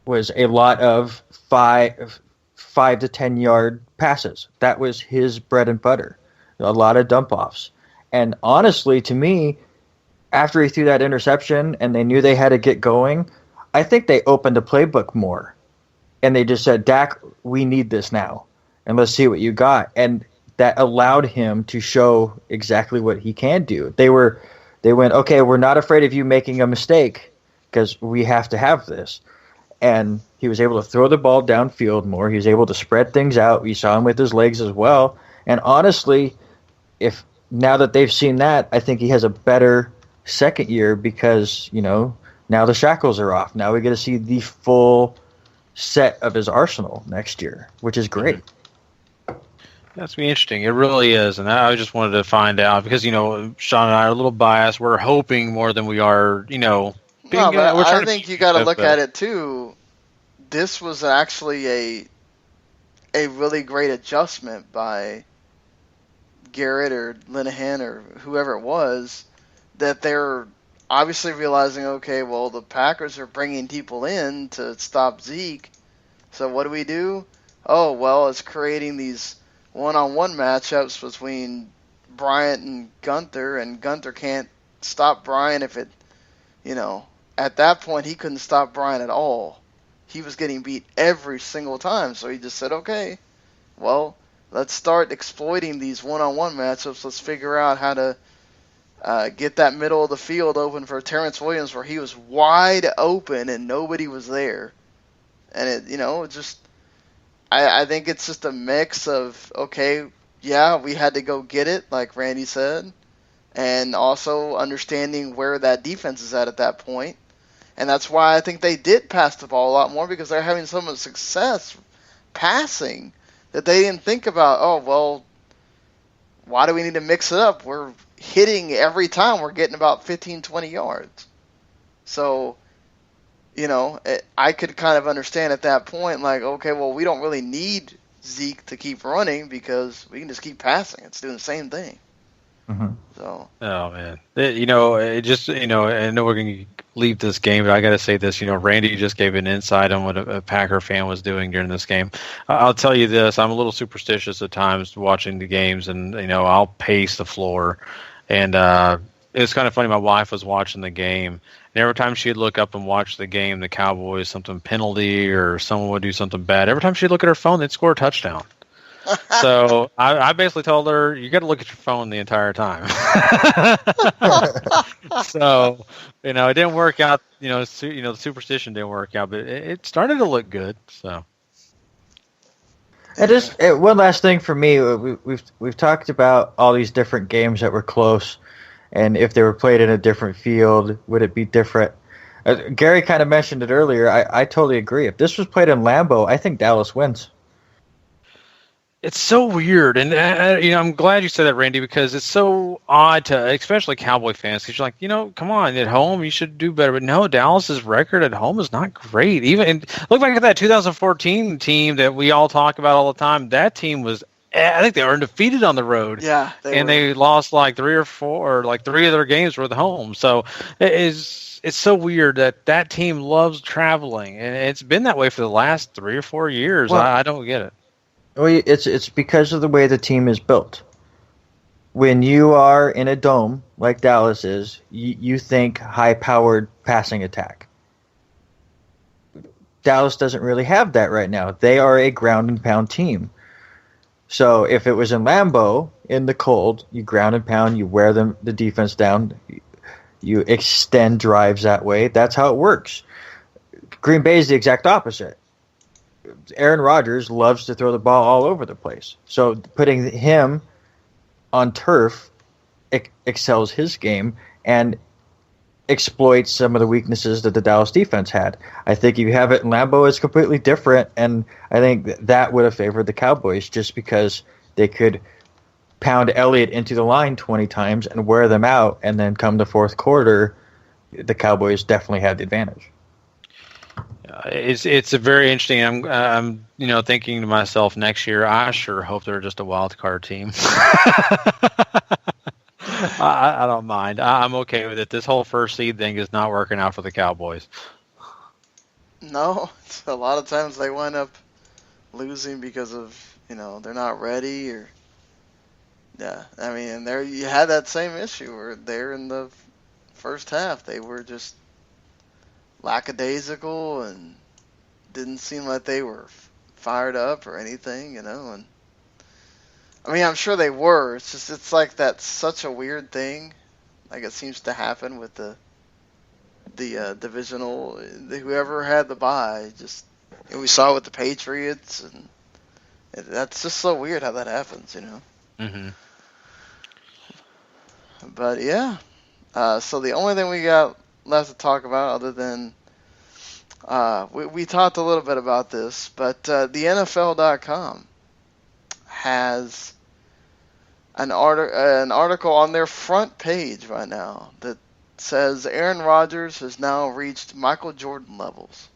was a lot of 5 to 10 yard passes. That was his bread and butter. A lot of dump offs. And honestly, to me, after he threw that interception and they knew they had to get going, I think they opened the playbook more. And they just said, Dak, we need this now. And let's see what you got. And that allowed him to show exactly what he can do. They went, okay, we're not afraid of you making a mistake because we have to have this. And he was able to throw the ball downfield more. He was able to spread things out. We saw him with his legs as well. And honestly, if now that they've seen that, I think he has a better second year because, now the shackles are off. Now we get to see the full set of his arsenal next year, which is great. That's be interesting. It really is. And I just wanted to find out because, Sean and I are a little biased. We're hoping more than we are, I think you got to look at it too. This was actually a really great adjustment by Garrett or Linehan or whoever it was, that they're obviously realizing, okay, well, the Packers are bringing people in to stop Zeke. So what do? Oh, well, it's creating these one-on-one matchups between Bryant and Gunther can't stop Bryant if it, at that point he couldn't stop Bryant at all. He was getting beat every single time. So he just said, okay, well, let's start exploiting these one-on-one matchups. Let's figure out how to get that middle of the field open for Terrence Williams where he was wide open and nobody was there. And I think it's just a mix of, okay, yeah, we had to go get it, like Randy said, and also understanding where that defense is at that point. And that's why I think they did pass the ball a lot more because they're having so much success passing that they didn't think about, oh, well, why do we need to mix it up? We're hitting every time. We're getting about 15, 20 yards. So, I could kind of understand at that point, like, okay, well, we don't really need Zeke to keep running because we can just keep passing. It's doing the same thing. So. Oh man, it just I know we're going to leave this game, but I got to say this. Randy just gave an insight on what a Packer fan was doing during this game. I'll tell you this: I'm a little superstitious at times watching the games, and I'll pace the floor. And it's kind of funny. My wife was watching the game, and every time she'd look up and watch the game, the Cowboys something penalty or someone would do something bad. Every time she'd look at her phone, they'd score a touchdown. So I basically told her, you got to look at your phone the entire time. So, it didn't work out. The superstition didn't work out, but it started to look good. So, one last thing for me. We've talked about all these different games that were close, and if they were played in a different field, would it be different? Gary kind of mentioned it earlier. I totally agree. If this was played in Lambeau, I think Dallas wins. It's so weird, and I'm glad you said that, Randy, because it's so odd to, especially Cowboy fans, because you're like, come on, at home you should do better. But no, Dallas's record at home is not great. Even look back at that 2014 team that we all talk about all the time. That team was, I think they were undefeated on the road. Yeah, they lost like 3 or 4, or like 3 of their games were at home. So it's so weird that team loves traveling, and it's been that way for the last 3 or 4 years. Well, I don't get it. Well, it's because of the way the team is built. When you are in a dome like Dallas is, you think high-powered passing attack. Dallas doesn't really have that right now. They are a ground-and-pound team. So if it was in Lambeau, in the cold, you ground and pound, you wear the defense down, you extend drives that way. That's how it works. Green Bay is the exact opposite. Aaron Rodgers loves to throw the ball all over the place. So putting him on turf excels his game and exploits some of the weaknesses that the Dallas defense had. I think if you have it in Lambeau, it's completely different, and I think that would have favored the Cowboys just because they could pound Elliott into the line 20 times and wear them out, and then come the fourth quarter, the Cowboys definitely had the advantage. It's a very interesting. I'm thinking to myself next year. I sure hope they're just a wild card team. I don't mind. I'm okay with it. This whole first seed thing is not working out for the Cowboys. No, a lot of times they wind up losing because of they're not ready or and there you had that same issue where they're in the first half they were just lackadaisical and didn't seem like they were fired up or anything, and I'm sure they were. It's like that's such a weird thing. Like it seems to happen with the divisional, whoever had the bye, we saw it with the Patriots, and that's just so weird how that happens, Mm-hmm. But yeah, so the only thing we got left to talk about other than we talked a little bit about this, but the NFL.com has an article on their front page right now that says Aaron Rodgers has now reached Michael Jordan levels.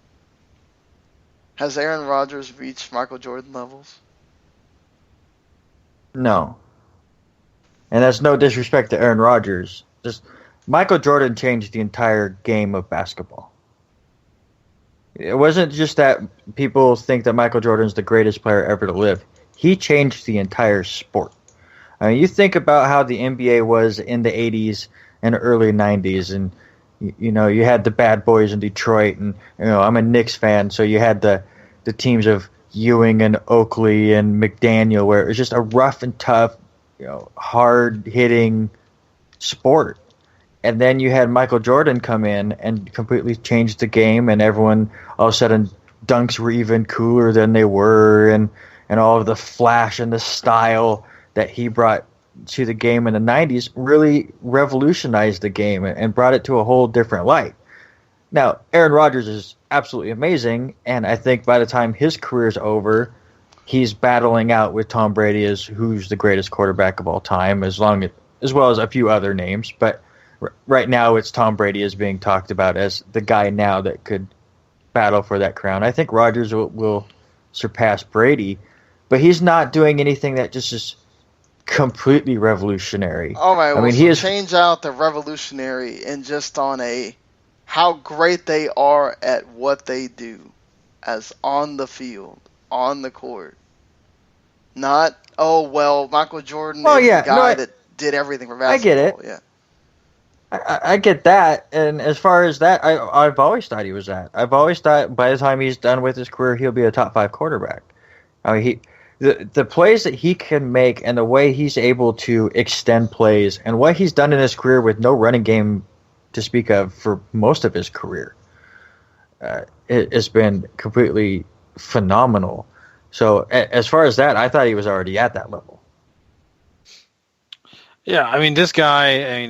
Has Aaron Rodgers reached Michael Jordan levels? No. And that's no disrespect to Aaron Rodgers. Just Michael Jordan changed the entire game of basketball. It wasn't just that people think that Michael Jordan's the greatest player ever to live. He changed the entire sport. I mean, you think about how the NBA was in the 80s and early 90s, and you had the bad boys in Detroit, and I'm a Knicks fan, so you had the teams of Ewing and Oakley and McDaniel, where it was just a rough and tough, hard-hitting sport. And then you had Michael Jordan come in and completely change the game, and everyone all of a sudden dunks were even cooler than they were, and all of the flash and the style that he brought to the game in the 90s really revolutionized the game and brought it to a whole different light. Now, Aaron Rodgers is absolutely amazing, and I think by the time his career is over, he's battling out with Tom Brady as who's the greatest quarterback of all time, as well as a few other names, but right now, it's Tom Brady is being talked about as the guy now that could battle for that crown. I think Rodgers will surpass Brady, but he's not doing anything that just is completely revolutionary. All right, well, I mean, so change out the revolutionary and just on how great they are at what they do as on the field, on the court. Not, Michael Jordan is the guy that did everything for basketball. I get it. Yeah. I get that, and as far as that, I've always thought he was that. I've always thought by the time he's done with his career, he'll be a top 5 quarterback. I mean, the plays that he can make and the way he's able to extend plays and what he's done in his career with no running game to speak of for most of his career, it has been completely phenomenal. So as far as that, I thought he was already at that level. Yeah, I mean, this guy,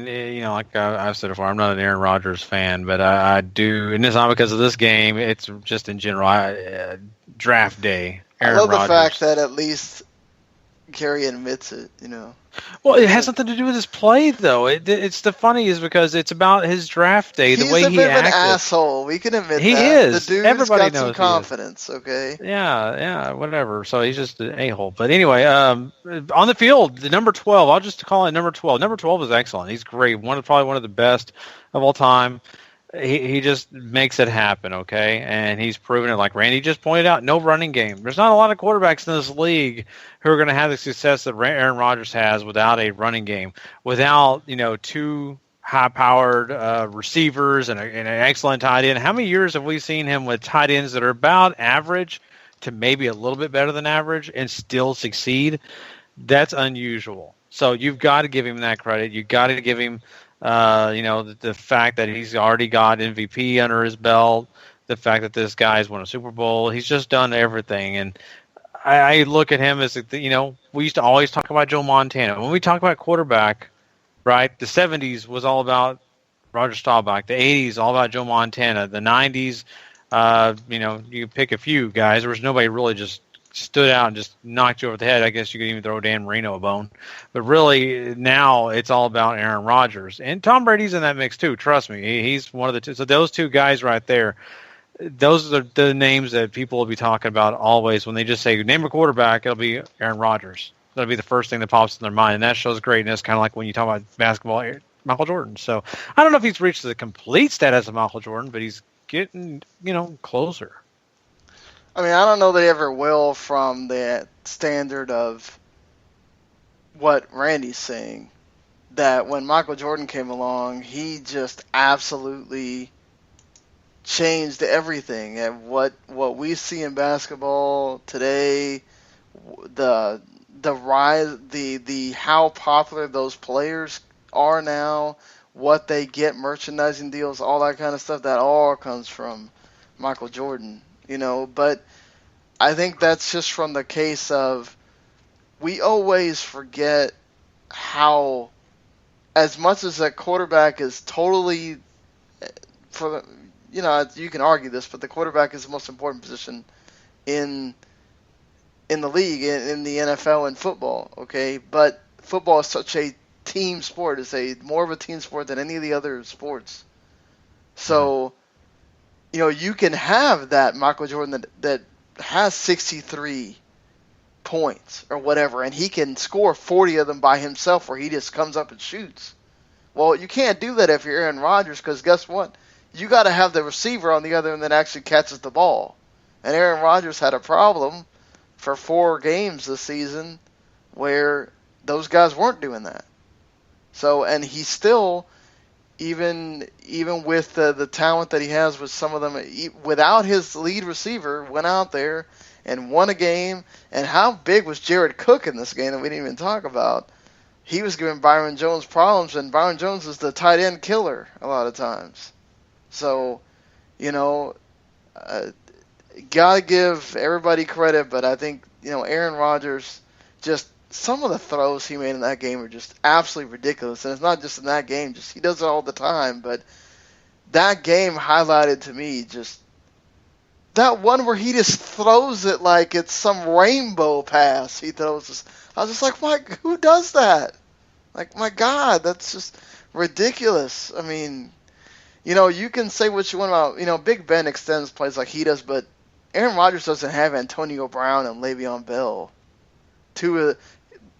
like I've said before, I'm not an Aaron Rodgers fan, but I do, and it's not because of this game, it's just in general, draft day. Aaron I love Rodgers. the fact that at least Gary admits it, Well, it has something to do with his play, though. It's the funny is because it's about his draft day, the way he acted. He's a bit of an asshole. We can admit he that. He is. The dude's Everybody got knows some confidence, okay? Yeah, whatever. So he's just an a-hole. But anyway, on the field, the number 12, I'll just call it number 12. Number 12 is excellent. He's great. Probably one of the best of all time. He just makes it happen, okay? And he's proven it, like Randy just pointed out, no running game. There's not a lot of quarterbacks in this league who are going to have the success that Aaron Rodgers has without a running game, without, 2 high-powered receivers and an excellent tight end. How many years have we seen him with tight ends that are about average to maybe a little bit better than average and still succeed? That's unusual. So you've got to give him that credit. You've got to give him the fact that he's already got MVP under his belt, the fact that this guy's won a Super Bowl. He's just done everything. And I look at him as, we used to always talk about Joe Montana. When we talk about quarterback, right, the 70s was all about Roger Staubach. The 80s, all about Joe Montana. The 90s, you pick a few guys. There was nobody really just stood out and just knocked you over the head. I guess you could even throw Dan Marino a bone. But really, now it's all about Aaron Rodgers. And Tom Brady's in that mix too, trust me. He's one of the two. So those two guys right there, those are the names that people will be talking about always. When they just say, name a quarterback, it'll be Aaron Rodgers. That'll be the first thing that pops in their mind. And that shows greatness, kind of like when you talk about basketball, Michael Jordan. So I don't know if he's reached the complete status of Michael Jordan, but he's getting, closer. I mean, I don't know that he ever will from the standard of what Randy's saying, that when Michael Jordan came along, he just absolutely changed everything. And what we see in basketball today, the rise, the how popular those players are now, what they get, merchandising deals, all that kind of stuff, that all comes from Michael Jordan. But I think that's just from the case of we always forget how, as much as a quarterback is totally, you can argue this, but the quarterback is the most important position in the league, in the NFL and football, okay? But football is such a team sport. It's more of a team sport than any of the other sports. So, you can have that Michael Jordan that has 63 points or whatever, and he can score 40 of them by himself where he just comes up and shoots. Well, you can't do that if you're Aaron Rodgers, because guess what? You got to have the receiver on the other end that actually catches the ball. And Aaron Rodgers had a problem for 4 games this season where those guys weren't doing that. So, and he still, even with the talent that he has with some of them, without his lead receiver, went out there and won a game. And how big was Jared Cook in this game that we didn't even talk about? He was giving Byron Jones problems, and Byron Jones is the tight end killer a lot of times. So, gotta give everybody credit, but I think, Aaron Rodgers, just some of the throws he made in that game are just absolutely ridiculous. And it's not just in that game, just he does it all the time. But that game highlighted to me just that one where he just throws it like it's some rainbow pass. He throws this. I was just like, who does that? Like, my God, that's just ridiculous. I mean, you can say what you want about, Big Ben extends plays like he does, but Aaron Rodgers doesn't have Antonio Brown and Le'Veon Bell.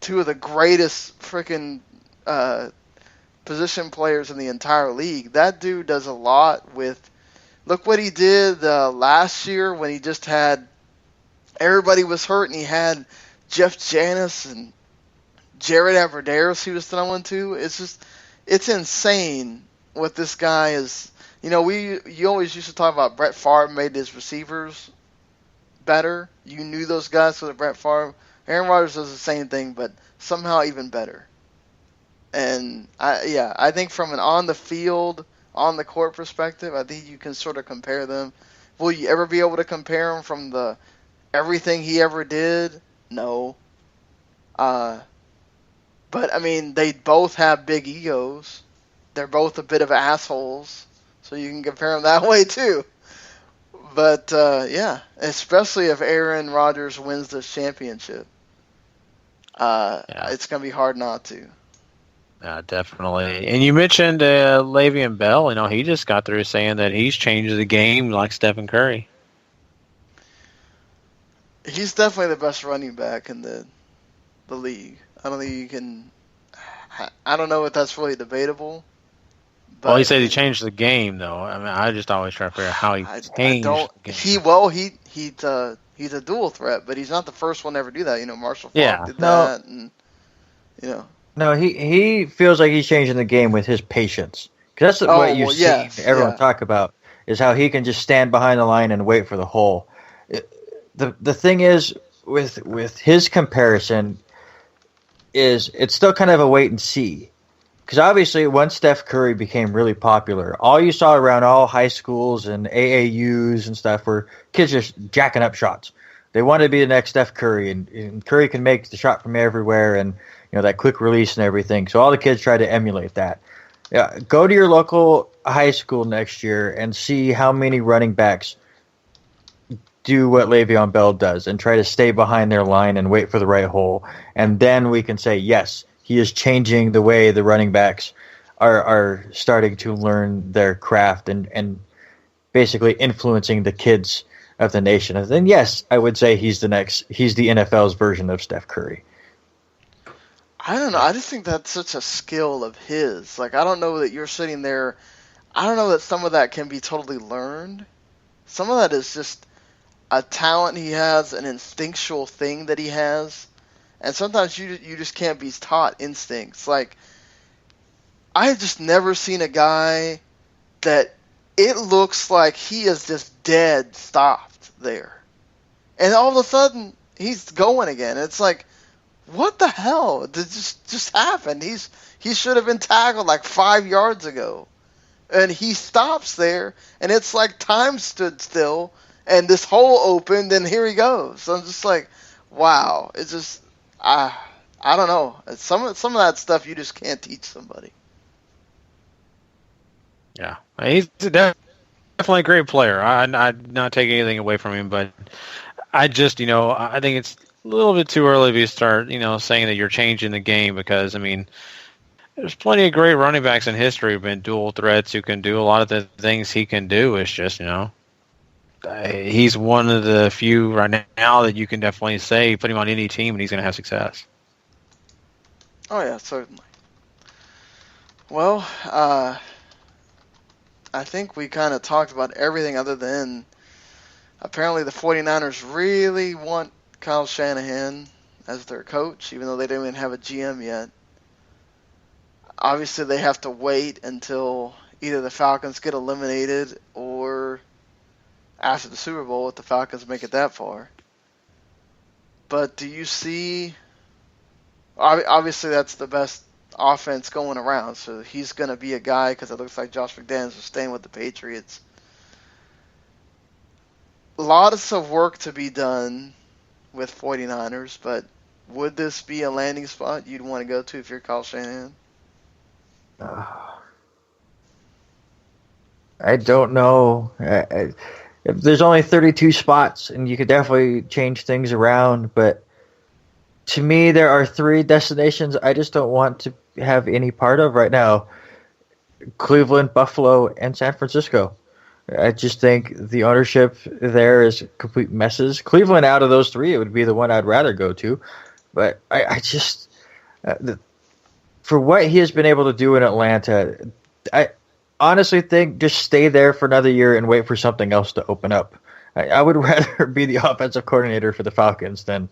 two of the greatest freaking position players in the entire league. That dude does a lot with. Look what he did last year when he just had everybody was hurt and he had Jeff Janis and Jared Abbrederis he was throwing to. It's insane what this guy is. You know, you always used to talk about Brett Favre made his receivers better. You knew those guys for the Brett Favre. Aaron Rodgers does the same thing, but somehow even better. And I think from an on the field, on the court perspective, I think you can sort of compare them. Will you ever be able to compare him from the everything he ever did? No. But I mean, they both have big egos. They're both a bit of assholes, so you can compare them that way too. But especially if Aaron Rodgers wins this championship, it's gonna be hard not to. Yeah, definitely. And you mentioned Le'Veon Bell. You know, he just got through saying that he's changed the game like Stephen Curry. He's definitely the best running back in the league. I don't think you can. I don't know if that's really debatable. But Well, he said he changed the game, though. I mean, I just always try to figure out how he changed the game. He's a dual threat, but he's not the first one to ever do that. You know, Marshall Faulk Yeah. did that, and you know. No, he feels like he's changing the game with his patience. Because that's what you've seen everyone talk about, is how he can just stand behind the line and wait for the hole. The thing is, with his comparison, is it's still kind of a wait and see. Because obviously, once Steph Curry became really popular, all you saw around all high schools and AAUs and stuff were kids just jacking up shots. They wanted to be the next Steph Curry, and Curry can make the shot from everywhere, and you know that quick release and everything. So all the kids try to emulate that. Yeah, go to your local high school next year and see how many running backs do what Le'Veon Bell does and try to stay behind their line and wait for the right hole. And then we can say, yes, he is changing the way the running backs are starting to learn their craft and basically influencing the kids of the nation. And then, yes, I would say he's the NFL's version of Steph Curry. I don't know. I just think that's such a skill of his. Like, I don't know that you're sitting there. I don't know that some of that can be totally learned. Some of that is just a talent he has, an instinctual thing that he has. And sometimes you just can't be taught instincts. Like, I've just never seen a guy that it looks like he is just dead stopped there. And all of a sudden, he's going again. It's like, what the hell? Did just happened? He should have been tackled like 5 yards ago. And he stops there, and it's like time stood still, and this hole opened, and here he goes. So I'm just like, wow. It's just, I don't know. Some of that stuff you just can't teach somebody. Yeah, he's definitely a great player. I'm not taking anything away from him, but I just, I think it's a little bit too early to start, saying that you're changing the game because, I mean, there's plenty of great running backs in history who've been dual threats who can do a lot of the things he can do. It's just, he's one of the few right now that you can definitely say put him on any team and he's going to have success. Oh, yeah, certainly. Well, I think we kind of talked about everything other than apparently the 49ers really want Kyle Shanahan as their coach, even though they don't even have a GM yet. Obviously, they have to wait until either the Falcons get eliminated or after the Super Bowl if the Falcons make it that far. But do you see... Obviously, that's the best offense going around, so he's going to be a guy because it looks like Josh McDaniels is staying with the Patriots. Lots of work to be done with 49ers, but would this be a landing spot you'd want to go to if you're Kyle Shanahan? I don't know. There's only 32 spots, and you could definitely change things around, but to me, there are 3 destinations I just don't want to have any part of right now. Cleveland, Buffalo, and San Francisco. I just think the ownership there is complete messes. Cleveland, out of those 3, it would be the one I'd rather go to. But I just for what he has been able to do in Atlanta, I honestly think just stay there for another year and wait for something else to open up. I would rather be the offensive coordinator for the Falcons than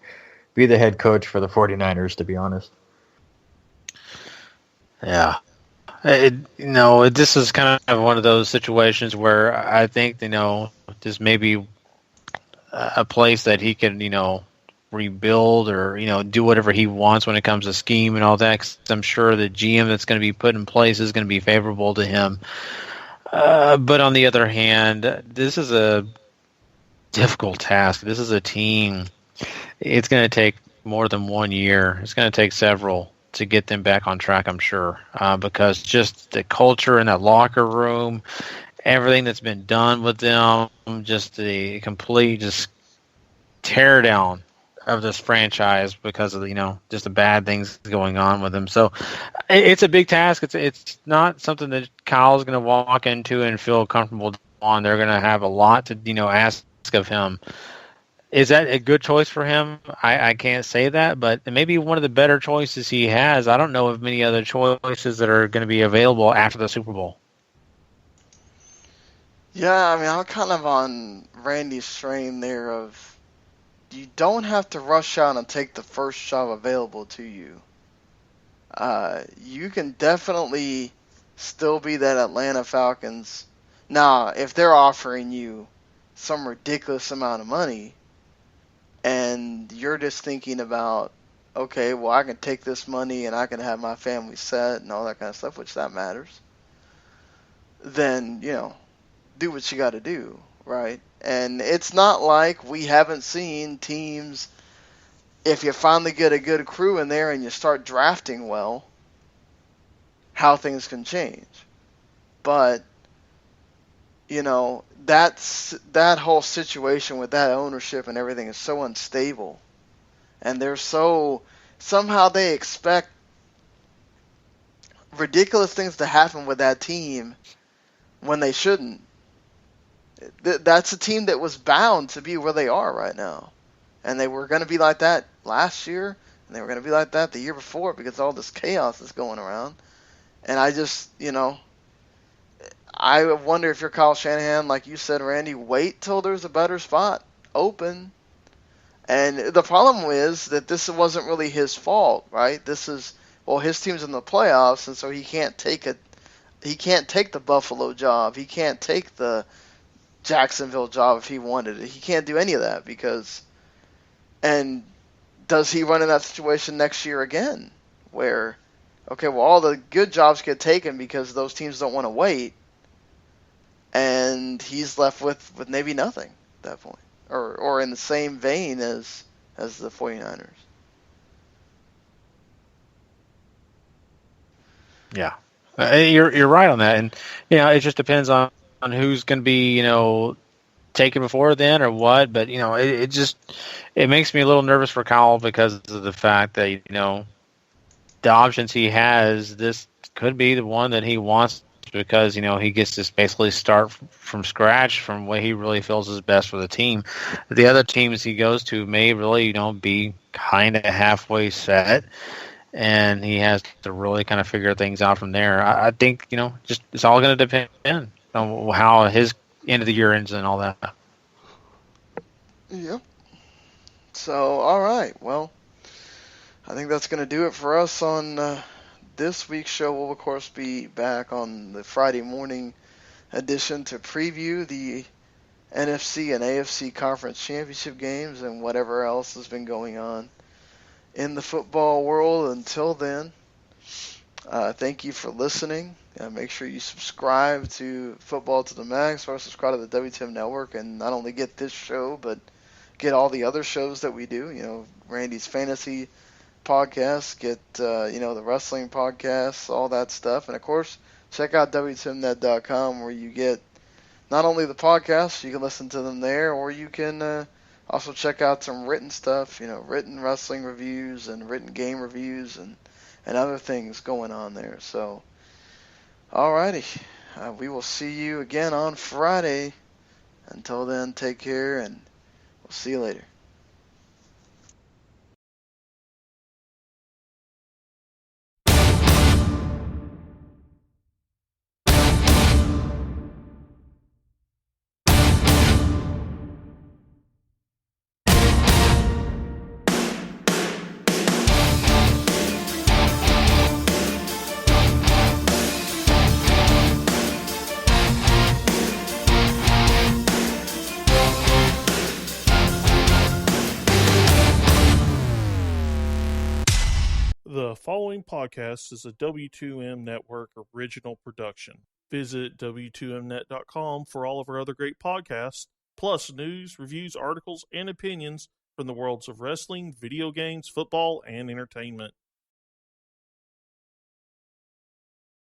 be the head coach for the 49ers, to be honest. Yeah. This is kind of one of those situations where I think, this may be a place that he can, rebuild or, do whatever he wants when it comes to scheme and all that. 'Cause I'm sure the GM that's going to be put in place is going to be favorable to him. But on the other hand, this is a difficult task. This is a team. It's going to take more than 1 year. It's going to take several to get them back on track, I'm sure, because just the culture in that locker room, everything that's been done with them, just the complete just tear down of this franchise because of just the bad things going on with them. So it's a big task. It's not something that Kyle's going to walk into and feel comfortable on. They're going to have a lot to ask of him. Is that a good choice for him? I can't say that, but it may be one of the better choices he has. I don't know of many other choices that are going to be available after the Super Bowl. Yeah, I mean, I'm kind of on Randy's train there of you don't have to rush out and take the first job available to you. You can definitely still be that Atlanta Falcons. Now, if they're offering you some ridiculous amount of money, and you're just thinking about, okay, well, I can take this money and I can have my family set and all that kind of stuff, which that matters, then, do what you got to do, right? And it's not like we haven't seen teams, if you finally get a good crew in there and you start drafting well, how things can change. But, that whole situation with that ownership and everything is so unstable, and somehow they expect ridiculous things to happen with that team when they shouldn't. That's a team that was bound to be where they are right now, and they were going to be like that last year, and they were going to be like that the year before because all this chaos is going around. And I just, I wonder if you're Kyle Shanahan, like you said, Randy, wait till there's a better spot open. And the problem is that this wasn't really his fault, right? This is, his team's in the playoffs, and so he can't take the Buffalo job. He can't take the Jacksonville job if he wanted it. He can't do any of that and does he run in that situation next year again where, okay, well, all the good jobs get taken because those teams don't want to wait, and he's left with maybe nothing at that point, or in the same vein as the 49ers. Yeah, you're right on that, and it just depends on who's going to be taken before then or what. But it makes me a little nervous for Kyle because of the fact that the options he has, this could be the one that he wants because he gets to basically start from scratch from what he really feels is best for the team. The other teams he goes to may really be kind of halfway set, and he has to really kind of figure things out from there. I think just it's all going to depend on how his end of the year ends and all that. Yep. So, all right. Well, I think that's going to do it for us on this week's show. We'll, of course, be back on the Friday morning edition to preview the NFC and AFC Conference Championship games and whatever else has been going on in the football world. Until then, thank you for listening. Make sure you subscribe to Football to the Max, or subscribe to the WTM Network, and not only get this show, but get all the other shows that we do. Randy's Fantasy podcast, get the wrestling podcasts, all that stuff, and of course, check out WTMNet.com where you get not only the podcasts, you can listen to them there, or you can also check out some written stuff, written wrestling reviews and written game reviews and other things going on there. So, alrighty, we will see you again on Friday. Until then, take care, and we'll see you later. The following podcast is a W2M Network original production. Visit W2Mnet.com for all of our other great podcasts, plus news, reviews, articles, and opinions from the worlds of wrestling, video games, football, and entertainment.